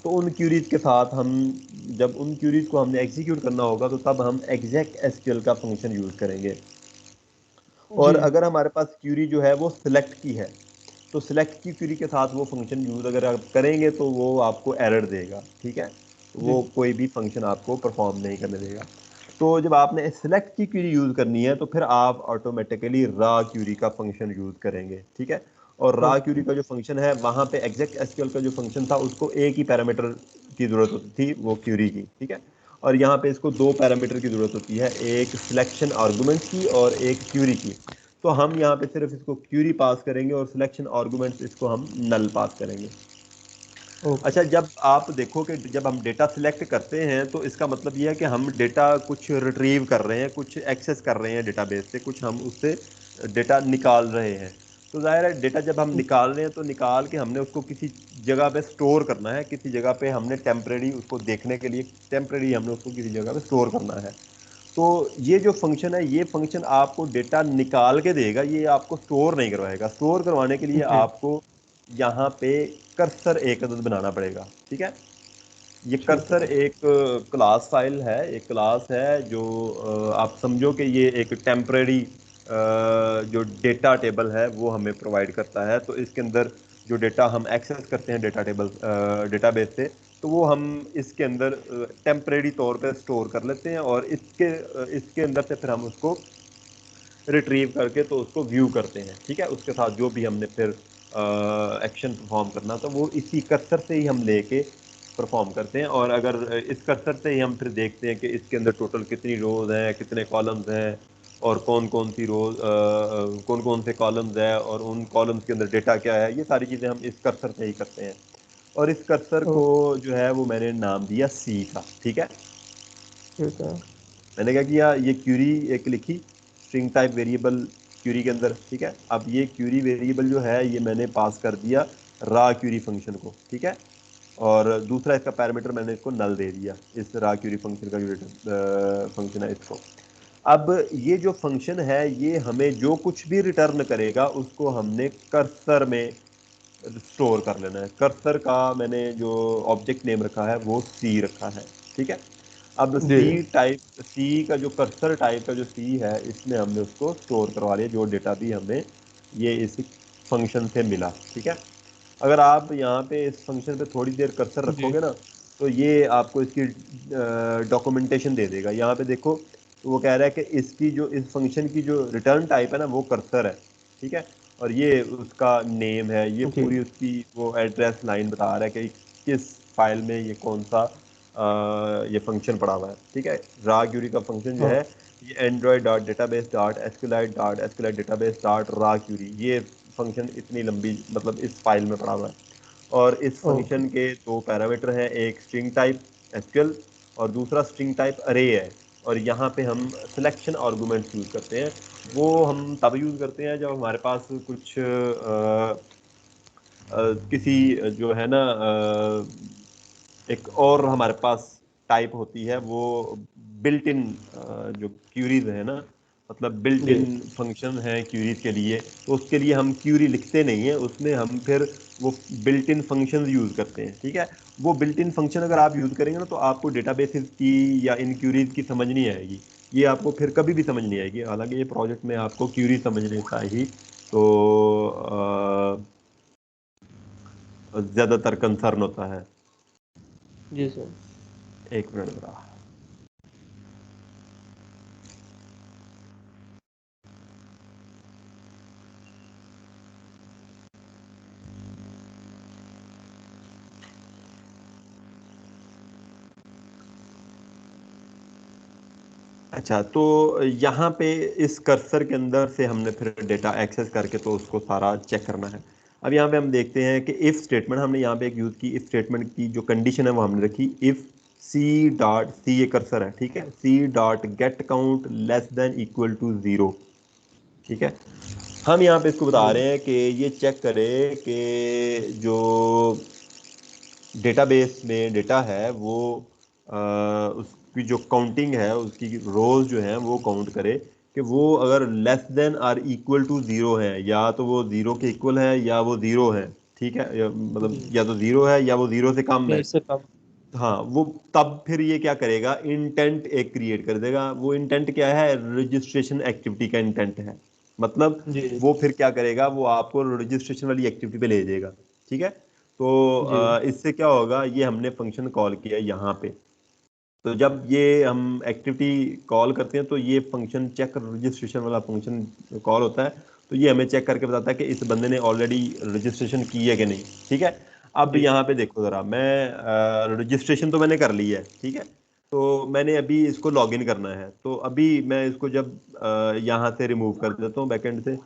तो उन क्यूरीज के साथ हम, जब उन क्यूरीज को हमने एग्जीक्यूट करना होगा तो तब हम एग्जैक्ट एसक्यूएल का फंक्शन यूज़ करेंगे। और जी अगर हमारे पास क्यूरी जो है वो सिलेक्ट की है, तो सिलेक्ट की क्यूरी के साथ वो फंक्शन यूज़ अगर आप करेंगे तो वो आपको एरर देगा। ठीक है, जी वो कोई भी फंक्शन आपको परफॉर्म नहीं करने देगा। तो जब आपने सिलेक्ट की क्यूरी यूज़ करनी है तो फिर आप ऑटोमेटिकली रा क्यूरी का फंक्शन यूज़ करेंगे। ठीक है, और रा क्यूरी ओके। का जो फंक्शन है वहाँ पे एग्जैक्ट एसक्यूएल का जो फंक्शन था उसको एक ही पैरामीटर की ज़रूरत होती थी, वो क्यूरी की। ठीक है, और यहाँ पे इसको 2 पैरामीटर की ज़रूरत होती है, एक सिलेक्शन आर्गुमेंट की और एक क्यूरी की। तो हम यहाँ पे सिर्फ इसको क्यूरी पास करेंगे और सिलेक्शन आर्गुमेंट्स इसको हम नल पास करेंगे। ओके। अच्छा, जब आप देखो कि जब हम डेटा सिलेक्ट करते हैं तो इसका मतलब ये है कि हम डेटा कुछ रिट्रीव कर रहे हैं, कुछ एक्सेस कर रहे हैं डेटाबेस से, कुछ हम उससे डेटा निकाल रहे हैं। तो जाहिर है डेटा जब हम जी निकाल रहे हैं तो निकाल के हमने उसको किसी जगह पे स्टोर करना है, किसी जगह पे हमने टेम्परेरी उसको देखने के लिए टेम्परेरी हमने उसको किसी जगह पे स्टोर करना है। तो ये जो फंक्शन है, ये फंक्शन आपको डेटा निकाल के देगा, ये आपको स्टोर नहीं करवाएगा। स्टोर करवाने के लिए जी आपको यहाँ पे कर्सर एक अदद बनाना पड़ेगा। ठीक है, ये ठीक कर्सर है। एक क्लास फाइल है, एक क्लास है जो आप समझो कि ये एक टेम्परेरी जो डेटा टेबल है वो हमें प्रोवाइड करता है। तो इसके अंदर जो डेटा हम एक्सेस करते हैं डेटा टेबल डेटाबेस से, तो वो हम इसके अंदर टेम्परेरी तौर पे स्टोर कर लेते हैं, और इसके अंदर से फिर हम उसको रिट्रीव करके तो उसको व्यू करते हैं। ठीक है, उसके साथ जो भी हमने फिर एक्शन परफॉर्म करना तो वो इसी कर्सर से ही हम लेके परफॉर्म करते हैं। और अगर इस कर्सर से ही हम फिर देखते हैं कि इसके अंदर टोटल कितनी रोज हैं, कितने कॉलम्स हैं, और कौन कौन सी रोज कौन कौन से कॉलम्स हैं, और उन कॉलम्स के अंदर डेटा क्या है, ये सारी चीज़ें हम इस कर्सर से ही करते हैं। और इस कर्सर को ओके। जो है वो मैंने नाम दिया सी का। ठीक है, ठीक है। मैंने क्या किया, ये क्यूरी एक लिखी स्ट्रिंग टाइप वेरिएबल क्यूरी के अंदर। ठीक है, अब ये क्यूरी वेरिएबल जो है ये मैंने पास कर दिया रा क्यूरी फंक्शन को। ठीक है, और दूसरा इसका पैरामीटर मैंने इसको नल दे दिया, इस रा क्यूरी फंक्शन का जो फंक्शन है इसको। अब ये जो फंक्शन है ये हमें जो कुछ भी रिटर्न करेगा उसको हमने कर्सर में स्टोर कर लेना है। कर्सर का मैंने जो ऑब्जेक्ट नेम रखा है वो सी रखा है। ठीक है, अब जी सी का जो कर्सर टाइप का जो सी है इसमें हमने उसको स्टोर करवा लिया, जो डेटा भी हमें ये इस फंक्शन से मिला। ठीक है, अगर आप यहाँ पे इस फंक्शन पे थोड़ी देर कर्सर जी रखोगे ना तो ये आपको इसकी डॉक्यूमेंटेशन दे देगा। यहाँ पे देखो, तो वो कह रहा है कि इसकी जो इस फंक्शन की जो रिटर्न टाइप है ना वो कर्सर है। ठीक है, और ये उसका नेम है, ये जी पूरी उसकी वो एड्रेस लाइन बता रहा है कि किस फाइल में ये कौन सा ये फंक्शन पड़ा हुआ है। ठीक है, रा क्यूरी का फंक्शन जो है हाँ ये Android dot database dot SQLite database dot raw query, ये फंक्शन इतनी लंबी मतलब इस फाइल में पड़ा हुआ है। और इस ओके। फंक्शन के 2 पैरामीटर हैं, एक स्ट्रिंग टाइप एसक्यूएल और दूसरा स्ट्रिंग टाइप अरे है। और यहाँ पे हम सिलेक्शन आर्गुमेंट्स यूज़ करते हैं, वो हम तब यूज़ करते हैं जब हमारे पास कुछ किसी जो है ना एक और हमारे पास टाइप होती है वो बिल्ट इन जो क्यूरीज है ना, मतलब बिल्ट इन फंक्शन है क्यूरीज के लिए, तो उसके लिए हम क्यूरी लिखते नहीं है, उसमें हम फिर वो बिल्ट इन फंक्शन यूज करते हैं। ठीक है, वो बिल्ट इन फंक्शन अगर आप यूज करेंगे ना तो आपको डेटाबेसेस की या इन क्यूरीज की समझ नहीं आएगी, ये आपको फिर कभी भी समझ नहीं आएगी। हालांकि ये प्रोजेक्ट में आपको क्यूरी समझने का ही तो ज्यादातर कंसर्न होता है। जी सर। एक मिनट जरा। अच्छा, तो यहाँ पे इस कर्सर के अंदर से हमने फिर डेटा एक्सेस करके तो उसको सारा चेक करना है। अब यहाँ पे हम देखते हैं कि इफ स्टेटमेंट हमने यहाँ पे एक यूज की, इफ स्टेटमेंट की जो कंडीशन है वो हमने रखी इफ सी डॉट सी, ये कर्सर है ठीक है, c dot get count less than equal to 0। ठीक है, हम यहाँ पे इसको बता जी रहे हैं कि ये चेक करे कि जो डेटाबेस में डेटा है वो उसकी जो काउंटिंग है, उसकी रोज जो है वो काउंट करे कि वो अगर लेस देन और इक्वल टू 0 है, या तो वो 0 के इक्वल है या वो 0 है। ठीक है, मतलब जी। या तो 0 है या वो 0 से कम है। डेढ़ से कम। हाँ, वो तब फिर ये क्या करेगा, इंटेंट एक क्रिएट कर देगा। वो इंटेंट क्या है, रजिस्ट्रेशन एक्टिविटी का इंटेंट है। मतलब जी वो फिर क्या करेगा, वो आपको रजिस्ट्रेशन वाली एक्टिविटी पे ले जाएगा। ठीक है, तो जी इससे क्या होगा, ये हमने फंक्शन कॉल किया यहाँ पे। तो जब ये हम एक्टिविटी कॉल करते हैं तो ये फंक्शन चेक रजिस्ट्रेशन वाला फंक्शन कॉल होता है। तो ये हमें चेक करके बताता है कि इस बंदे ने ऑलरेडी रजिस्ट्रेशन की है कि नहीं। ठीक है, अब जी यहाँ पे देखो ज़रा, मैं रजिस्ट्रेशन तो मैंने कर ली है। ठीक है, तो मैंने अभी इसको लॉगिन करना है, तो अभी मैं इसको जब यहाँ से रिमूव कर देता हूँ बैकएंड से,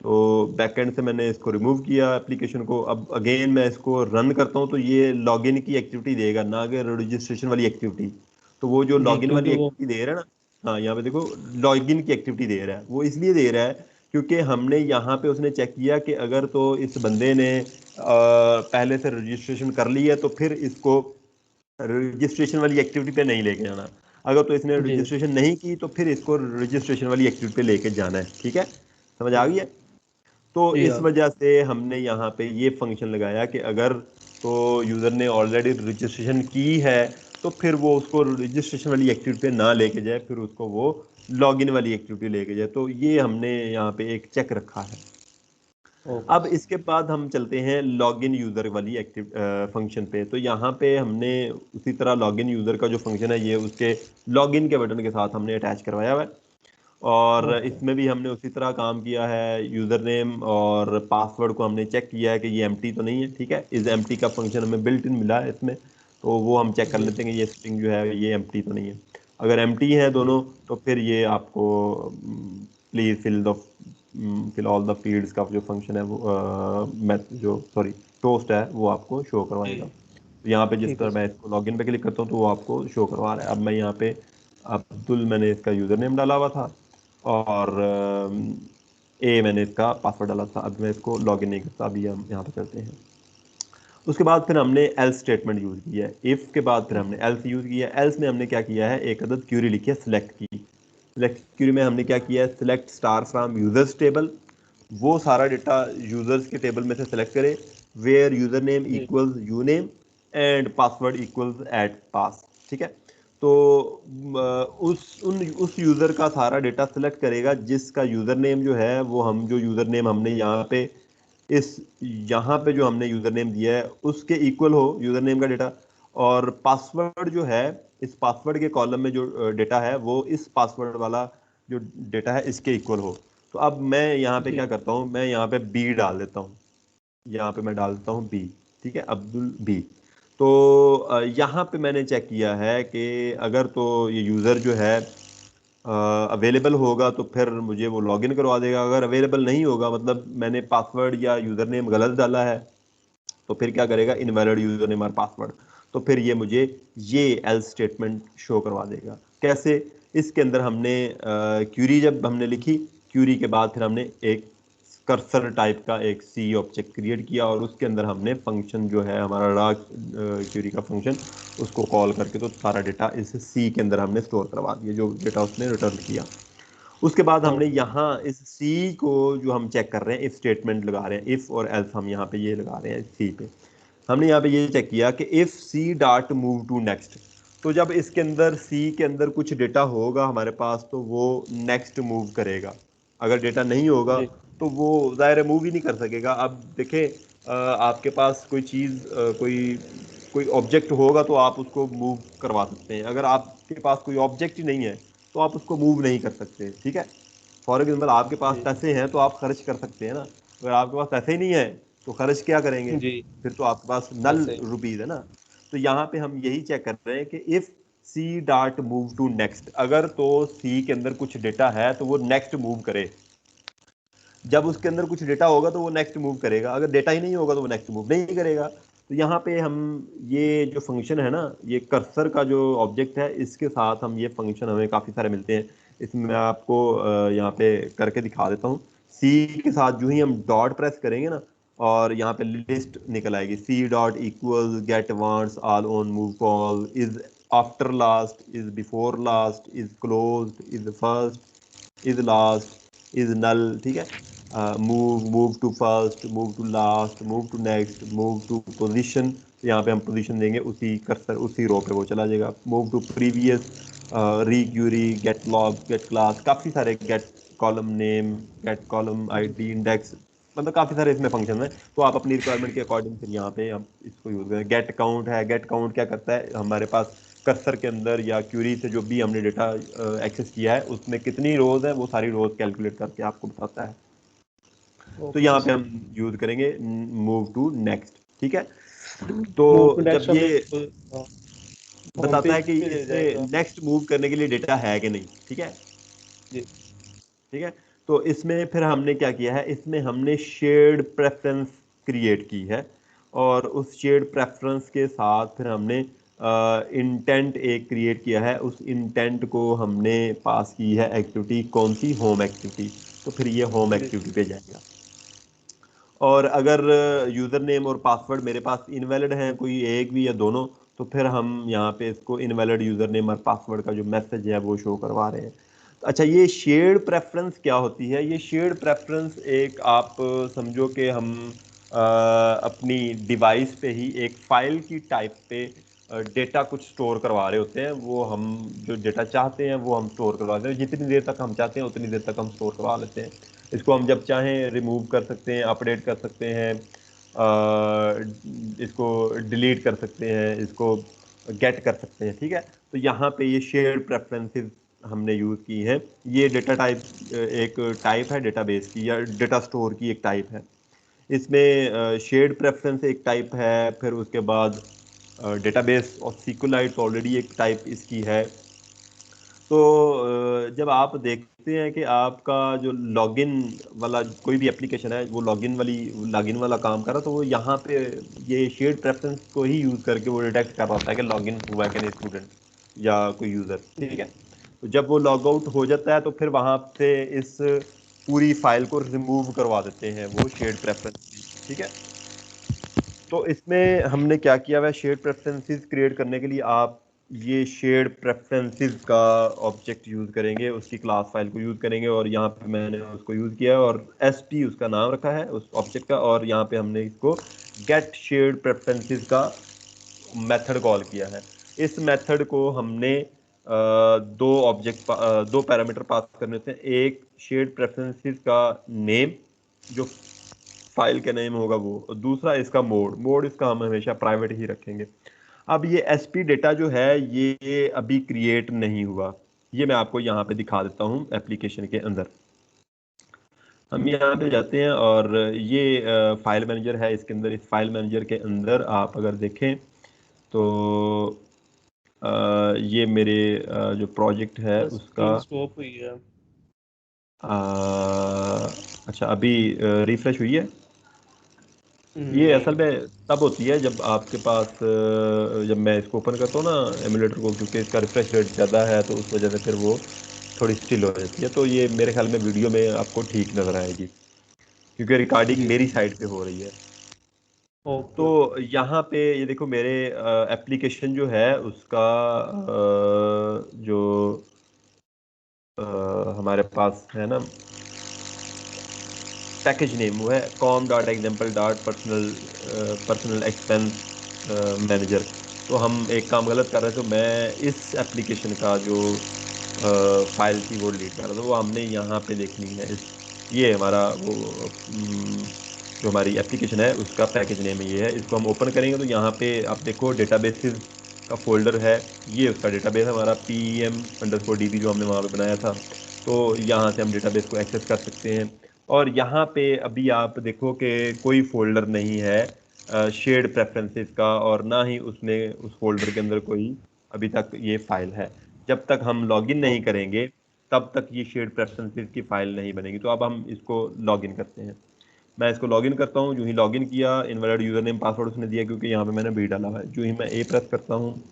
तो बैकएंड से मैंने इसको रिमूव किया एप्लीकेशन को। अब अगेन मैं इसको रन करता हूँ तो ये लॉगिन की एक्टिविटी देगा, ना कि रजिस्ट्रेशन वाली एक्टिविटी। तो वो जो जी, लॉगिन क्योंकि वाली वो एक्टिविटी दे रहा है ना, हाँ यहाँ पे देखो, लॉगिन की एक्टिविटी दे रहा है। वो इसलिए दे रहा है क्योंकि हमने यहाँ पे उसने चेक किया कि अगर तो इस बंदे ने पहले से रजिस्ट्रेशन कर ली है तो फिर इसको रजिस्ट्रेशन वाली एक्टिविटी पे नहीं लेके जाना। अगर तो इसने जी रजिस्ट्रेशन नहीं की तो फिर इसको रजिस्ट्रेशन वाली एक्टिविटी पे लेके जाना है। ठीक है, समझ आ गई है। तो जी इस हाँ। वजह से हमने यहाँ पे ये फंक्शन लगाया कि अगर तो यूज़र ने ऑलरेडी रजिस्ट्रेशन की है तो फिर वो उसको रजिस्ट्रेशन वाली एक्टिविटी पे ना लेके जाए, फिर उसको वो लॉगिन वाली एक्टिविटी लेके जाए। तो ये हमने यहाँ पे एक चेक रखा है। ओके अब इसके बाद हम चलते हैं लॉगिन यूज़र वाली एक्टिव फंक्शन पे। तो यहाँ पे हमने उसी तरह लॉगिन यूज़र का जो फंक्शन है ये उसके लॉगिन के बटन के साथ हमने अटैच करवाया हुआ है। और ओके। इसमें भी हमने उसी तरह काम किया है, यूज़र नेम और पासवर्ड को हमने चेक किया है कि ये एम्प्टी तो नहीं है। ठीक है, इस एम्प्टी का फंक्शन हमें बिल्ट इन मिला है इसमें, तो वो हम चेक कर जी लेते हैं कि ये स्ट्रिंग जो है ये एम्प्टी तो नहीं है। अगर एम्प्टी है जी दोनों तो फिर ये आपको please fill all the fields का जो फंक्शन है वो जो सॉरी टोस्ट है वो आपको शो करवाएगा। जी। तो यहाँ पे जिस ठीक है तरह मैं सर। इसको लॉगिन पे क्लिक करता हूँ तो वो आपको शो करवा रहा है। अब मैं यहाँ पे अब्दुल मैंने इसका यूज़र नेम डाला हुआ था और ए मैंने इसका पासवर्ड डाला था। अब मैं इसको लॉगिन नहीं करता, अभी हम यहाँ पे करते हैं। उसके बाद फिर हमने एल्स स्टेटमेंट यूज़ किया है, इफ़ के बाद फिर हमने एल्स यूज़ किया है। एल्स में हमने क्या किया है, एक अदद क्यूरी लिखी है सिलेक्ट की। सिलेक्ट क्यूरी में हमने क्या किया है, select star from users table, वो सारा डेटा यूजर्स के टेबल में से सेलेक्ट करे, वेयर यूजर नेम जी equals U name and password equals at pass. ठीक है, तो उस यूजर का सारा डेटा सेलेक्ट करेगा जिसका यूजर नेम जो है वो हम जो यूजर नेम हमने यहाँ पे इस यहाँ पे जो हमने यूजर नेम दिया है उसके इक्वल हो यूजर नेम का डेटा। और पासवर्ड जो है, इस पासवर्ड के कॉलम में जो डेटा है वो इस पासवर्ड वाला जो डेटा है इसके इक्वल हो। तो अब मैं यहाँ पे जी क्या करता हूँ, मैं यहाँ पे बी डाल देता हूँ। यहाँ पे मैं डालता हूँ बी। ठीक है, अब्दुल बी। तो यहाँ पे मैंने चेक किया है कि अगर तो ये यूज़र जो है अवेलेबल होगा तो फिर मुझे वो लॉगिन करवा देगा। अगर अवेलेबल नहीं होगा, मतलब मैंने पासवर्ड या यूज़र नेम गलत डाला है, तो फिर क्या करेगा, इनवैलिड यूज़र नेम और पासवर्ड। तो फिर ये मुझे ये एल्स स्टेटमेंट शो करवा देगा। कैसे, इसके अंदर हमने क्यूरी जब हमने लिखी, क्यूरी के बाद फिर हमने एक कर्सर टाइप का एक सी ऑब्जेक्ट क्रिएट किया और उसके अंदर हमने फंक्शन जो है हमारा रा क्यूरी का फंक्शन, उसको कॉल करके तो सारा डेटा इस सी के अंदर हमने स्टोर करवा दिया, जो डेटा उसने रिटर्न किया। उसके बाद हमने ओके यहाँ इस सी को जो हम चेक कर रहे हैं, इफ स्टेटमेंट लगा रहे हैं, इफ और एल्स हम यहाँ पे ये लगा रहे हैं सी पे। हमने यहाँ पे ये चेक किया कि if c dot move to next, तो जब इसके अंदर सी के अंदर कुछ डेटा होगा हमारे पास तो वो नेक्स्ट मूव करेगा। अगर डेटा नहीं होगा जी तो वो ज़ाहिर मूव ही नहीं कर सकेगा। अब देखें, आपके पास कोई चीज़, कोई कोई ऑब्जेक्ट होगा तो आप उसको मूव करवा सकते हैं। अगर आपके पास कोई ऑब्जेक्ट ही नहीं है तो आप उसको मूव नहीं कर सकते। ठीक है, फॉर एग्जाम्पल आपके पास जी पैसे हैं तो आप खर्च कर सकते हैं ना। अगर आपके पास पैसे ही नहीं है तो खर्च क्या करेंगे? जी फिर तो आपके पास नल ऐसे रुपीज है ना। तो यहाँ पे हम यही चेक कर रहे हैं कि if c dot move to next, अगर तो सी के अंदर कुछ डेटा है तो वो नेक्स्ट मूव करे। जब उसके अंदर कुछ डेटा होगा तो वो नेक्स्ट मूव करेगा, अगर डेटा ही नहीं होगा तो वो नेक्स्ट मूव नहीं करेगा। तो यहाँ पे हम ये जो फंक्शन है ना, ये कर्सर का जो ऑब्जेक्ट है, इसके साथ हम ये फंक्शन हमें काफ़ी सारे मिलते हैं। इसमें मैं आपको यहाँ पे करके दिखा देता हूँ। सी के साथ जो ही हम डॉट प्रेस करेंगे ना, और यहाँ पे लिस्ट निकल आएगी, c dot equal get wants all on move call, is after last, is before last, is closed, is first, is last, is null. ठीक है, move to first, move to last, move to next, move to position. यहाँ पे हम पोजीशन देंगे, उसी कर्सर उसी रो पे वो चला जाएगा। Move to previous, requery, get log, get class, काफ़ी सारे, get column name, get column ID, index, मतलब काफ़ी सारे इसमें फंक्शन है। तो आप अपनी रिक्वायरमेंट के अकॉर्डिंग फिर यहाँ पे आप इसको यूज़ करें। गेट काउंट है, गेट काउंट क्या करता है, हमारे पास कर्सर के अंदर या क्यूरी से जो भी हमने डेटा एक्सेस किया है उसमें कितनी रोज है वो सारी रोज कैलकुलेट करके आपको बताता है। तो ओके यहाँ पे सर। हम यूज करेंगे मूव टू नेक्स्ट। ठीक है, तो मूव टू जब नेक्स्ट ये हमें होम बताता है पेज कि पे ले इसमें जाएगा। नेक्स्ट मूव करने के लिए डेटा है कि नहीं। ठीक है, जी ठीक है, तो इसमें फिर हमने क्या किया है, इसमें हमने शेयर्ड प्रेफरेंस क्रिएट की है, और उस शेयर्ड प्रेफरेंस के साथ फिर हमने इंटेंट एक क्रिएट किया है। उस इंटेंट को हमने पास की है एक्टिविटी, कौन सी, होम एक्टिविटी। तो फिर ये होम जी एक्टिविटी पे जाएगा। और अगर यूज़र नेम और पासवर्ड मेरे पास इनवैलिड है, कोई एक भी या दोनों, तो फिर हम यहाँ पे इसको इनवैलिड यूज़र नेम और पासवर्ड का जो मैसेज है वो शो करवा रहे हैं। अच्छा, ये शेयर्ड प्रेफरेंस क्या होती है? ये शेयर्ड प्रेफरेंस एक, आप समझो कि हम अपनी डिवाइस पे ही एक फाइल की टाइप पे डेटा कुछ स्टोर करवा रहे होते हैं। वो हम जो डेटा चाहते हैं वो हम स्टोर करवाते हैं, जितनी देर तक हम चाहते हैं उतनी देर तक हम स्टोर करवा लेते हैं। इसको हम जब चाहें रिमूव कर सकते हैं, अपडेट कर सकते हैं, इसको डिलीट कर सकते हैं, इसको गेट कर सकते हैं। ठीक है, तो यहाँ पे ये शेयर्ड प्रेफरेंसेस हमने यूज़ की है। ये डेटा टाइप, एक टाइप है डेटाबेस की या डेटा स्टोर की एक टाइप है। इसमें शेयर्ड प्रेफरेंस एक टाइप है, फिर उसके बाद डेटाबेस और सीक्वलाइट ऑलरेडी एक टाइप इसकी है। तो जब आप देखते हैं कि आपका जो लॉगिन वाला कोई भी एप्लीकेशन है वो लॉगिन वाला काम कर रहा है, तो वो यहाँ पे ये शेयर्ड प्रेफरेंस को ही यूज़ करके वो डिटेक्ट कर पाता है कि लॉगिन हुआ है कि नहीं स्टूडेंट या कोई यूज़र। ठीक जी है, तो जब वो लॉग आउट हो जाता है तो फिर वहाँ से इस पूरी फाइल को रिमूव करवा देते हैं वो शेयर्ड प्रेफरेंस। ठीक है, तो इसमें हमने क्या किया हुआ है, शेयर्ड प्रेफरेंसेस क्रिएट करने के लिए आप ये शेयर्ड प्रेफरेंसेस का ऑब्जेक्ट यूज़ करेंगे, उसकी क्लास फाइल को यूज़ करेंगे, और यहाँ पे मैंने उसको यूज़ किया है और एसपी उसका नाम रखा है उस ऑब्जेक्ट का, और यहाँ पे हमने इसको गेट शेयर्ड प्रेफरेंसेस का मेथड कॉल किया है। इस मेथड को हमने दो पैरामीटर पास करने होते हैं। एक शेयर्ड प्रेफरेंसेस का नेम, जो फाइल का नेम होगा वो, और दूसरा इसका मोड इसका हम हमेशा प्राइवेट ही रखेंगे। अब ये एसपी डेटा जो है ये अभी क्रिएट नहीं हुआ, ये मैं आपको यहाँ पे दिखा देता हूँ एप्लीकेशन के अंदर। हम यहाँ पे जाते हैं और ये फाइल मैनेजर है, इसके अंदर, इस फाइल मैनेजर के अंदर आप अगर देखें तो ये मेरे जो प्रोजेक्ट है उसका, स्क्रीन स्वैप हुई है। अच्छा अभी रिफ्रेश हुई है। ये असल नहीं में तब होती है जब आपके पास जब मैं इसको ओपन करता हूँ ना एमुलेटर को, क्योंकि इसका रिफ्रेश रेट ज़्यादा है तो उस वजह से फिर वो थोड़ी स्टिल हो जाती है। तो ये मेरे ख्याल में वीडियो में आपको ठीक नज़र आएगी, क्योंकि रिकॉर्डिंग जी मेरी साइड पे हो रही है। तो ओके यहाँ पे ये देखो, मेरे एप्लीकेशन जो है उसका जो हमारे पास है ना पैकेज नेम, वो है com.example.personal expense मैनेजर। तो हम एक काम गलत कर रहे थे, तो मैं इस एप्लीकेशन का जो फाइल थी वो डिलीट कर रहा था, वो हमने यहाँ पे देखनी है। इस ये हमारा वो जो हमारी एप्लीकेशन है उसका पैकेज नेम ये है। इसको हम ओपन करेंगे तो यहाँ पे आप देखो डेटाबेसेस का फोल्डर है, ये उसका डेटाबेस है हमारा pm_db जो हमने वहाँ पे बनाया था। तो यहाँ से हम डेटाबेस को एक्सेस कर सकते हैं। और यहाँ पे अभी आप देखो कि कोई फोल्डर नहीं है शेयर्ड प्रेफरेंसेस का, और ना ही उसमें उस फोल्डर के अंदर कोई अभी तक ये फाइल है। जब तक हम लॉगिन नहीं करेंगे तब तक ये शेयर्ड प्रेफरेंसेस की फाइल नहीं बनेगी। तो अब हम इसको लॉगिन करते हैं। मैं इसको लॉगिन करता हूँ। जो ही लॉगिन किया, इनवैलिड यूजर नेम पासवर्ड उसने दिया क्योंकि यहाँ पे मैंने बी डाला हुआ है। जो ही मैं ए प्रेस करता हूँ,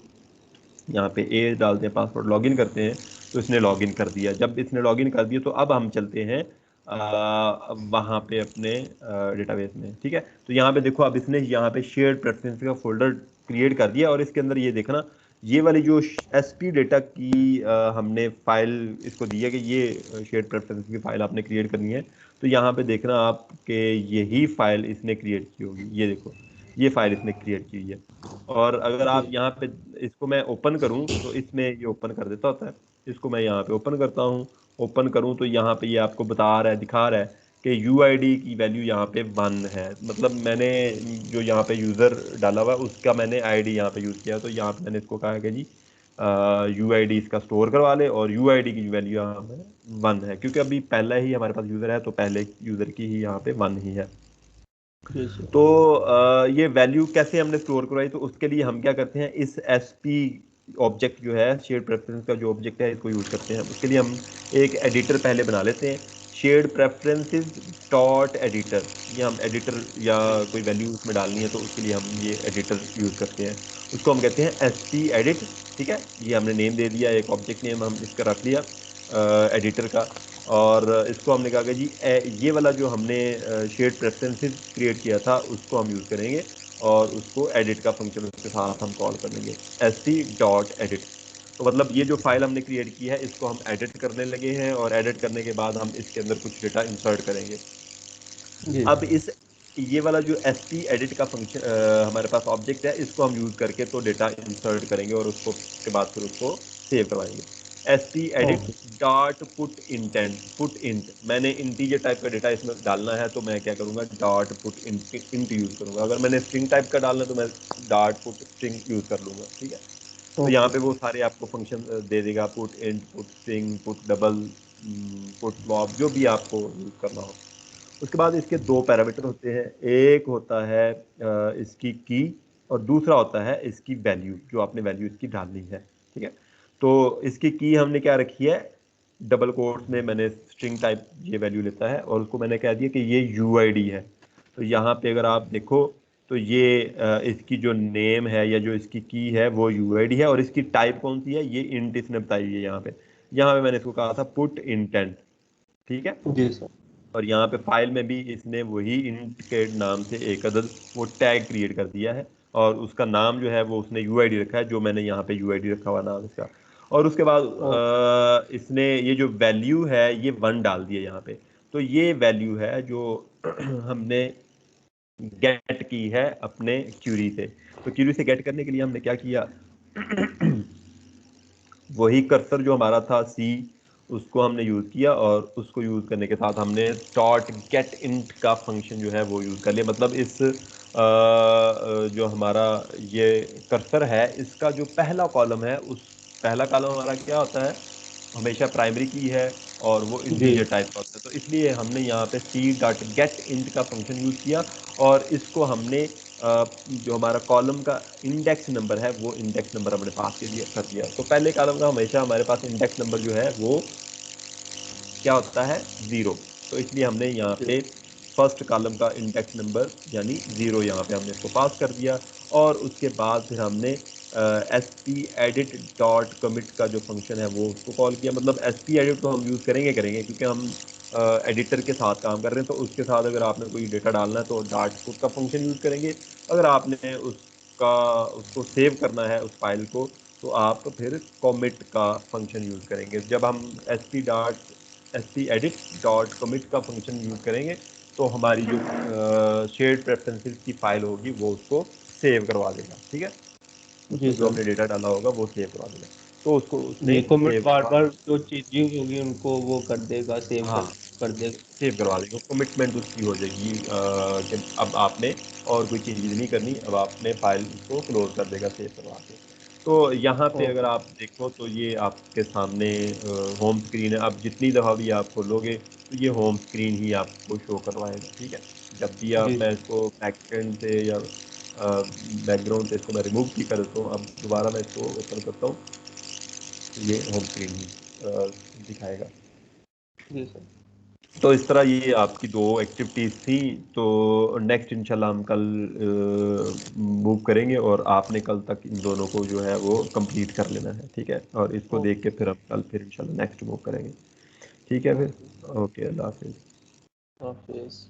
यहाँ पे ए डालते हैं, पासवर्ड लॉगिन करते हैं, तो इसने लॉगिन कर दिया। जब इसने लॉगिन कर दिया तो अब हम चलते हैं वहाँ पे अपने डेटाबेस में। ठीक है, तो यहाँ पे देखो अब इसने यहाँ पे शेयर्ड प्रेफरेंस का फोल्डर क्रिएट कर दिया, और इसके अंदर ये देखना ये वाली जो एसपी डेटा की हमने फाइल इसको दी है कि ये शेयर्ड प्रेफरेंस की फाइल आपने क्रिएट करनी है। तो यहाँ पे देखना आप कि यही फाइल इसने क्रिएट की होगी। ये देखो, ये फाइल इसने क्रिएट की हुई है। और अगर आप जी यहाँ पे इसको मैं ओपन करूँ तो इसमें ये ओपन कर देता होता है। इसको मैं यहाँ पे ओपन करता हूँ, ओपन करूँ तो यहाँ पे ये आपको बता रहा है, दिखा रहा है कि यूआईडी की वैल्यू यहाँ पे 1 है। मतलब मैंने जो यहाँ पे यूज़र डाला हुआ है उसका मैंने आईडी यहाँ पे यूज़ किया, तो यहाँ पे मैंने इसको कहा कि जी यूआईडी इसका स्टोर करवा ले, और यूआईडी की वैल्यू यहाँ पे 1 है क्योंकि अभी पहला ही हमारे पास यूज़र है, तो पहले यूज़र की ही यहाँ पे 1 ही है। जी सर। तो ये वैल्यू कैसे हमने स्टोर करवाई, तो उसके लिए हम क्या करते हैं, इस एसपी ऑब्जेक्ट जो है शेयर्ड प्रेफरेंस का जो ऑब्जेक्ट है इसको यूज करते हैं। उसके लिए हम एक एडिटर पहले बना लेते हैं, शेयर्ड प्रेफरेंसेस डॉट एडिटर। ये हम एडिटर या कोई वैल्यू उसमें डालनी है तो उसके लिए हम ये एडिटर यूज करते हैं। उसको हम कहते हैं एसपी एडिट। ठीक है, ये हमने नेम दे दिया, एक ऑब्जेक्ट नेम हम इसका रख लिया एडिटर का। और इसको हमने कहा कि जी ये वाला जो हमने शेयर्ड प्रेफरेंसेस क्रिएट किया था उसको हम यूज़ करेंगे, और उसको एडिट का फंक्शन उसके साथ हम कॉल कर लेंगे, sp.edit। तो मतलब ये जो फाइल हमने क्रिएट की है इसको हम एडिट करने लगे हैं, और एडिट करने के बाद हम इसके अंदर कुछ डेटा इंसर्ट करेंगे। जी अब इस ये वाला जो sp एडिट का फंक्शन हमारे पास ऑब्जेक्ट है, इसको हम यूज करके तो डेटा इंसर्ट करेंगे, और उसको के बाद फिर उसको सेव करवाएंगे। sp edit okay dot put intent, put int, मैंने इंटीजर टाइप का डेटा इसमें डालना है तो मैं क्या करूंगा, डॉट पुट इंट यूज करूंगा। अगर मैंने स्ट्रिंग टाइप का डालना है तो मैं डॉट पुट स्ट्रिंग यूज कर लूंगा। ठीक है, तो यहाँ ओके पे वो सारे आपको फंक्शन दे देगा, put int, put string, put double, put swap, जो भी आपको यूज करना हो। उसके बाद इसके दो पैरामीटर होते हैं, एक होता है इसकी की, और दूसरा होता है इसकी वैल्यू, जो आपने वैल्यू इसकी डालनी है। ठीक है, तो इसकी की हमने क्या रखी है, डबल कोट्स में मैंने स्ट्रिंग टाइप ये वैल्यू लेता है, और उसको मैंने कह दिया कि ये यूआईडी है। तो यहाँ पे अगर आप देखो तो ये इसकी जो नेम है या जो इसकी की है वो यूआईडी है, और इसकी टाइप कौन सी है, ये इंट इसने बताई है। यहाँ पे मैंने इसको कहा था पुट इंटेंट। ठीक है, जी सर। और यहाँ पे फाइल में भी इसने वही इंट के नाम से एक अदद वो टैग क्रिएट कर दिया है, और उसका नाम जो है वो उसने यूआईडी रखा है, जो मैंने यहाँ पे यूआईडी रखा हुआ नाम इसका। और उसके बाद ओके इसने ये जो वैल्यू है ये 1 डाल दिया यहाँ पे। तो ये वैल्यू है जो हमने गेट की है अपने क्यूरी से। तो क्यूरी से गेट करने के लिए हमने क्या किया, वही कर्सर जो हमारा था सी, उसको हमने यूज किया, और उसको यूज करने के साथ हमने डॉट गेट इंट का फंक्शन जो है वो यूज कर लिया। मतलब इस जो हमारा ये कर्सर है इसका जो पहला कॉलम है, उस पहला कॉलम हमारा क्या होता है, हमेशा प्राइमरी की है, और वो जी इंटीजर टाइप का होता है। तो इसलिए हमने यहाँ पे सी डॉट गेट इंट का फंक्शन यूज किया, और इसको हमने जो हमारा कॉलम का इंडेक्स नंबर है वो इंडेक्स नंबर हमने पास कर दिया। तो पहले कॉलम का हमेशा हमारे पास इंडेक्स नंबर जो है वो क्या होता है, 0। तो इसलिए हमने यहाँ जी पे फर्स्ट कॉलम का इंडेक्स नंबर यानी 0 यहाँ पे हमने इसको पास कर दिया। और उसके बाद फिर हमने S P edit dot commit का जो फंक्शन है वो उसको कॉल किया। मतलब एस पी एडिट तो हम यूज़ करेंगे करेंगे क्योंकि हम एडिटर के साथ काम कर रहे हैं, तो उसके साथ अगर आपने कोई डेटा डालना है तो डॉट पुट का फंक्शन यूज़ करेंगे। अगर आपने उसको सेव करना है उस फाइल को, तो आप फिर commit का फंक्शन यूज़ करेंगे। जब हम st edit.commit का फंक्शन यूज़ करेंगे तो हमारी जो शेयर्ड प्रेफरेंसेस की फाइल होगी वो उसको सेव करवा देगा, ठीक है। जी उसमें जो सर। आपने डेटा डाला होगा वो सेव करवा देगा, तो उसको उसने जी, कमिट सेव बार करवा, बार जो चीजें होगी उनको वो कर देगा, सेव हाँ कर देगा। सेव करवा देंगे। कमिटमेंट उसकी हो जाएगी कि अब आपने और कोई चेंजेस नहीं करनी, अब आपने फाइल को क्लोज कर देगा सेव करवा के। तो यहाँ पे अगर ओके। आप देखो तो ये आपके सामने होम स्क्रीन है। अब जितनी दफ़ा भी आप खोलोगे तो ये होम स्क्रीन ही आपको शो करवाएगा, ठीक है। जब भी आप, जी मैं इसको बैकएंड से या बैकग्राउंड से इसको मैं रिमूव भी कर देता हूँ, अब दोबारा मैं इसको ओपन करता हूँ तो ये होम स्क्रीन ही दिखाएगा। जी सर। तो इस तरह ये आपकी दो एक्टिविटीज़ थी। तो नेक्स्ट इंशाल्लाह हम कल मूव करेंगे और आपने कल तक इन दोनों को जो है वो कंप्लीट कर लेना है, ठीक है। और इसको देख के ओके। फिर हम कल फिर इंशाल्लाह नेक्स्ट मूव करेंगे, ठीक है। ओके। फिर ओके, अल्लाह हाफिज़। हाफिज।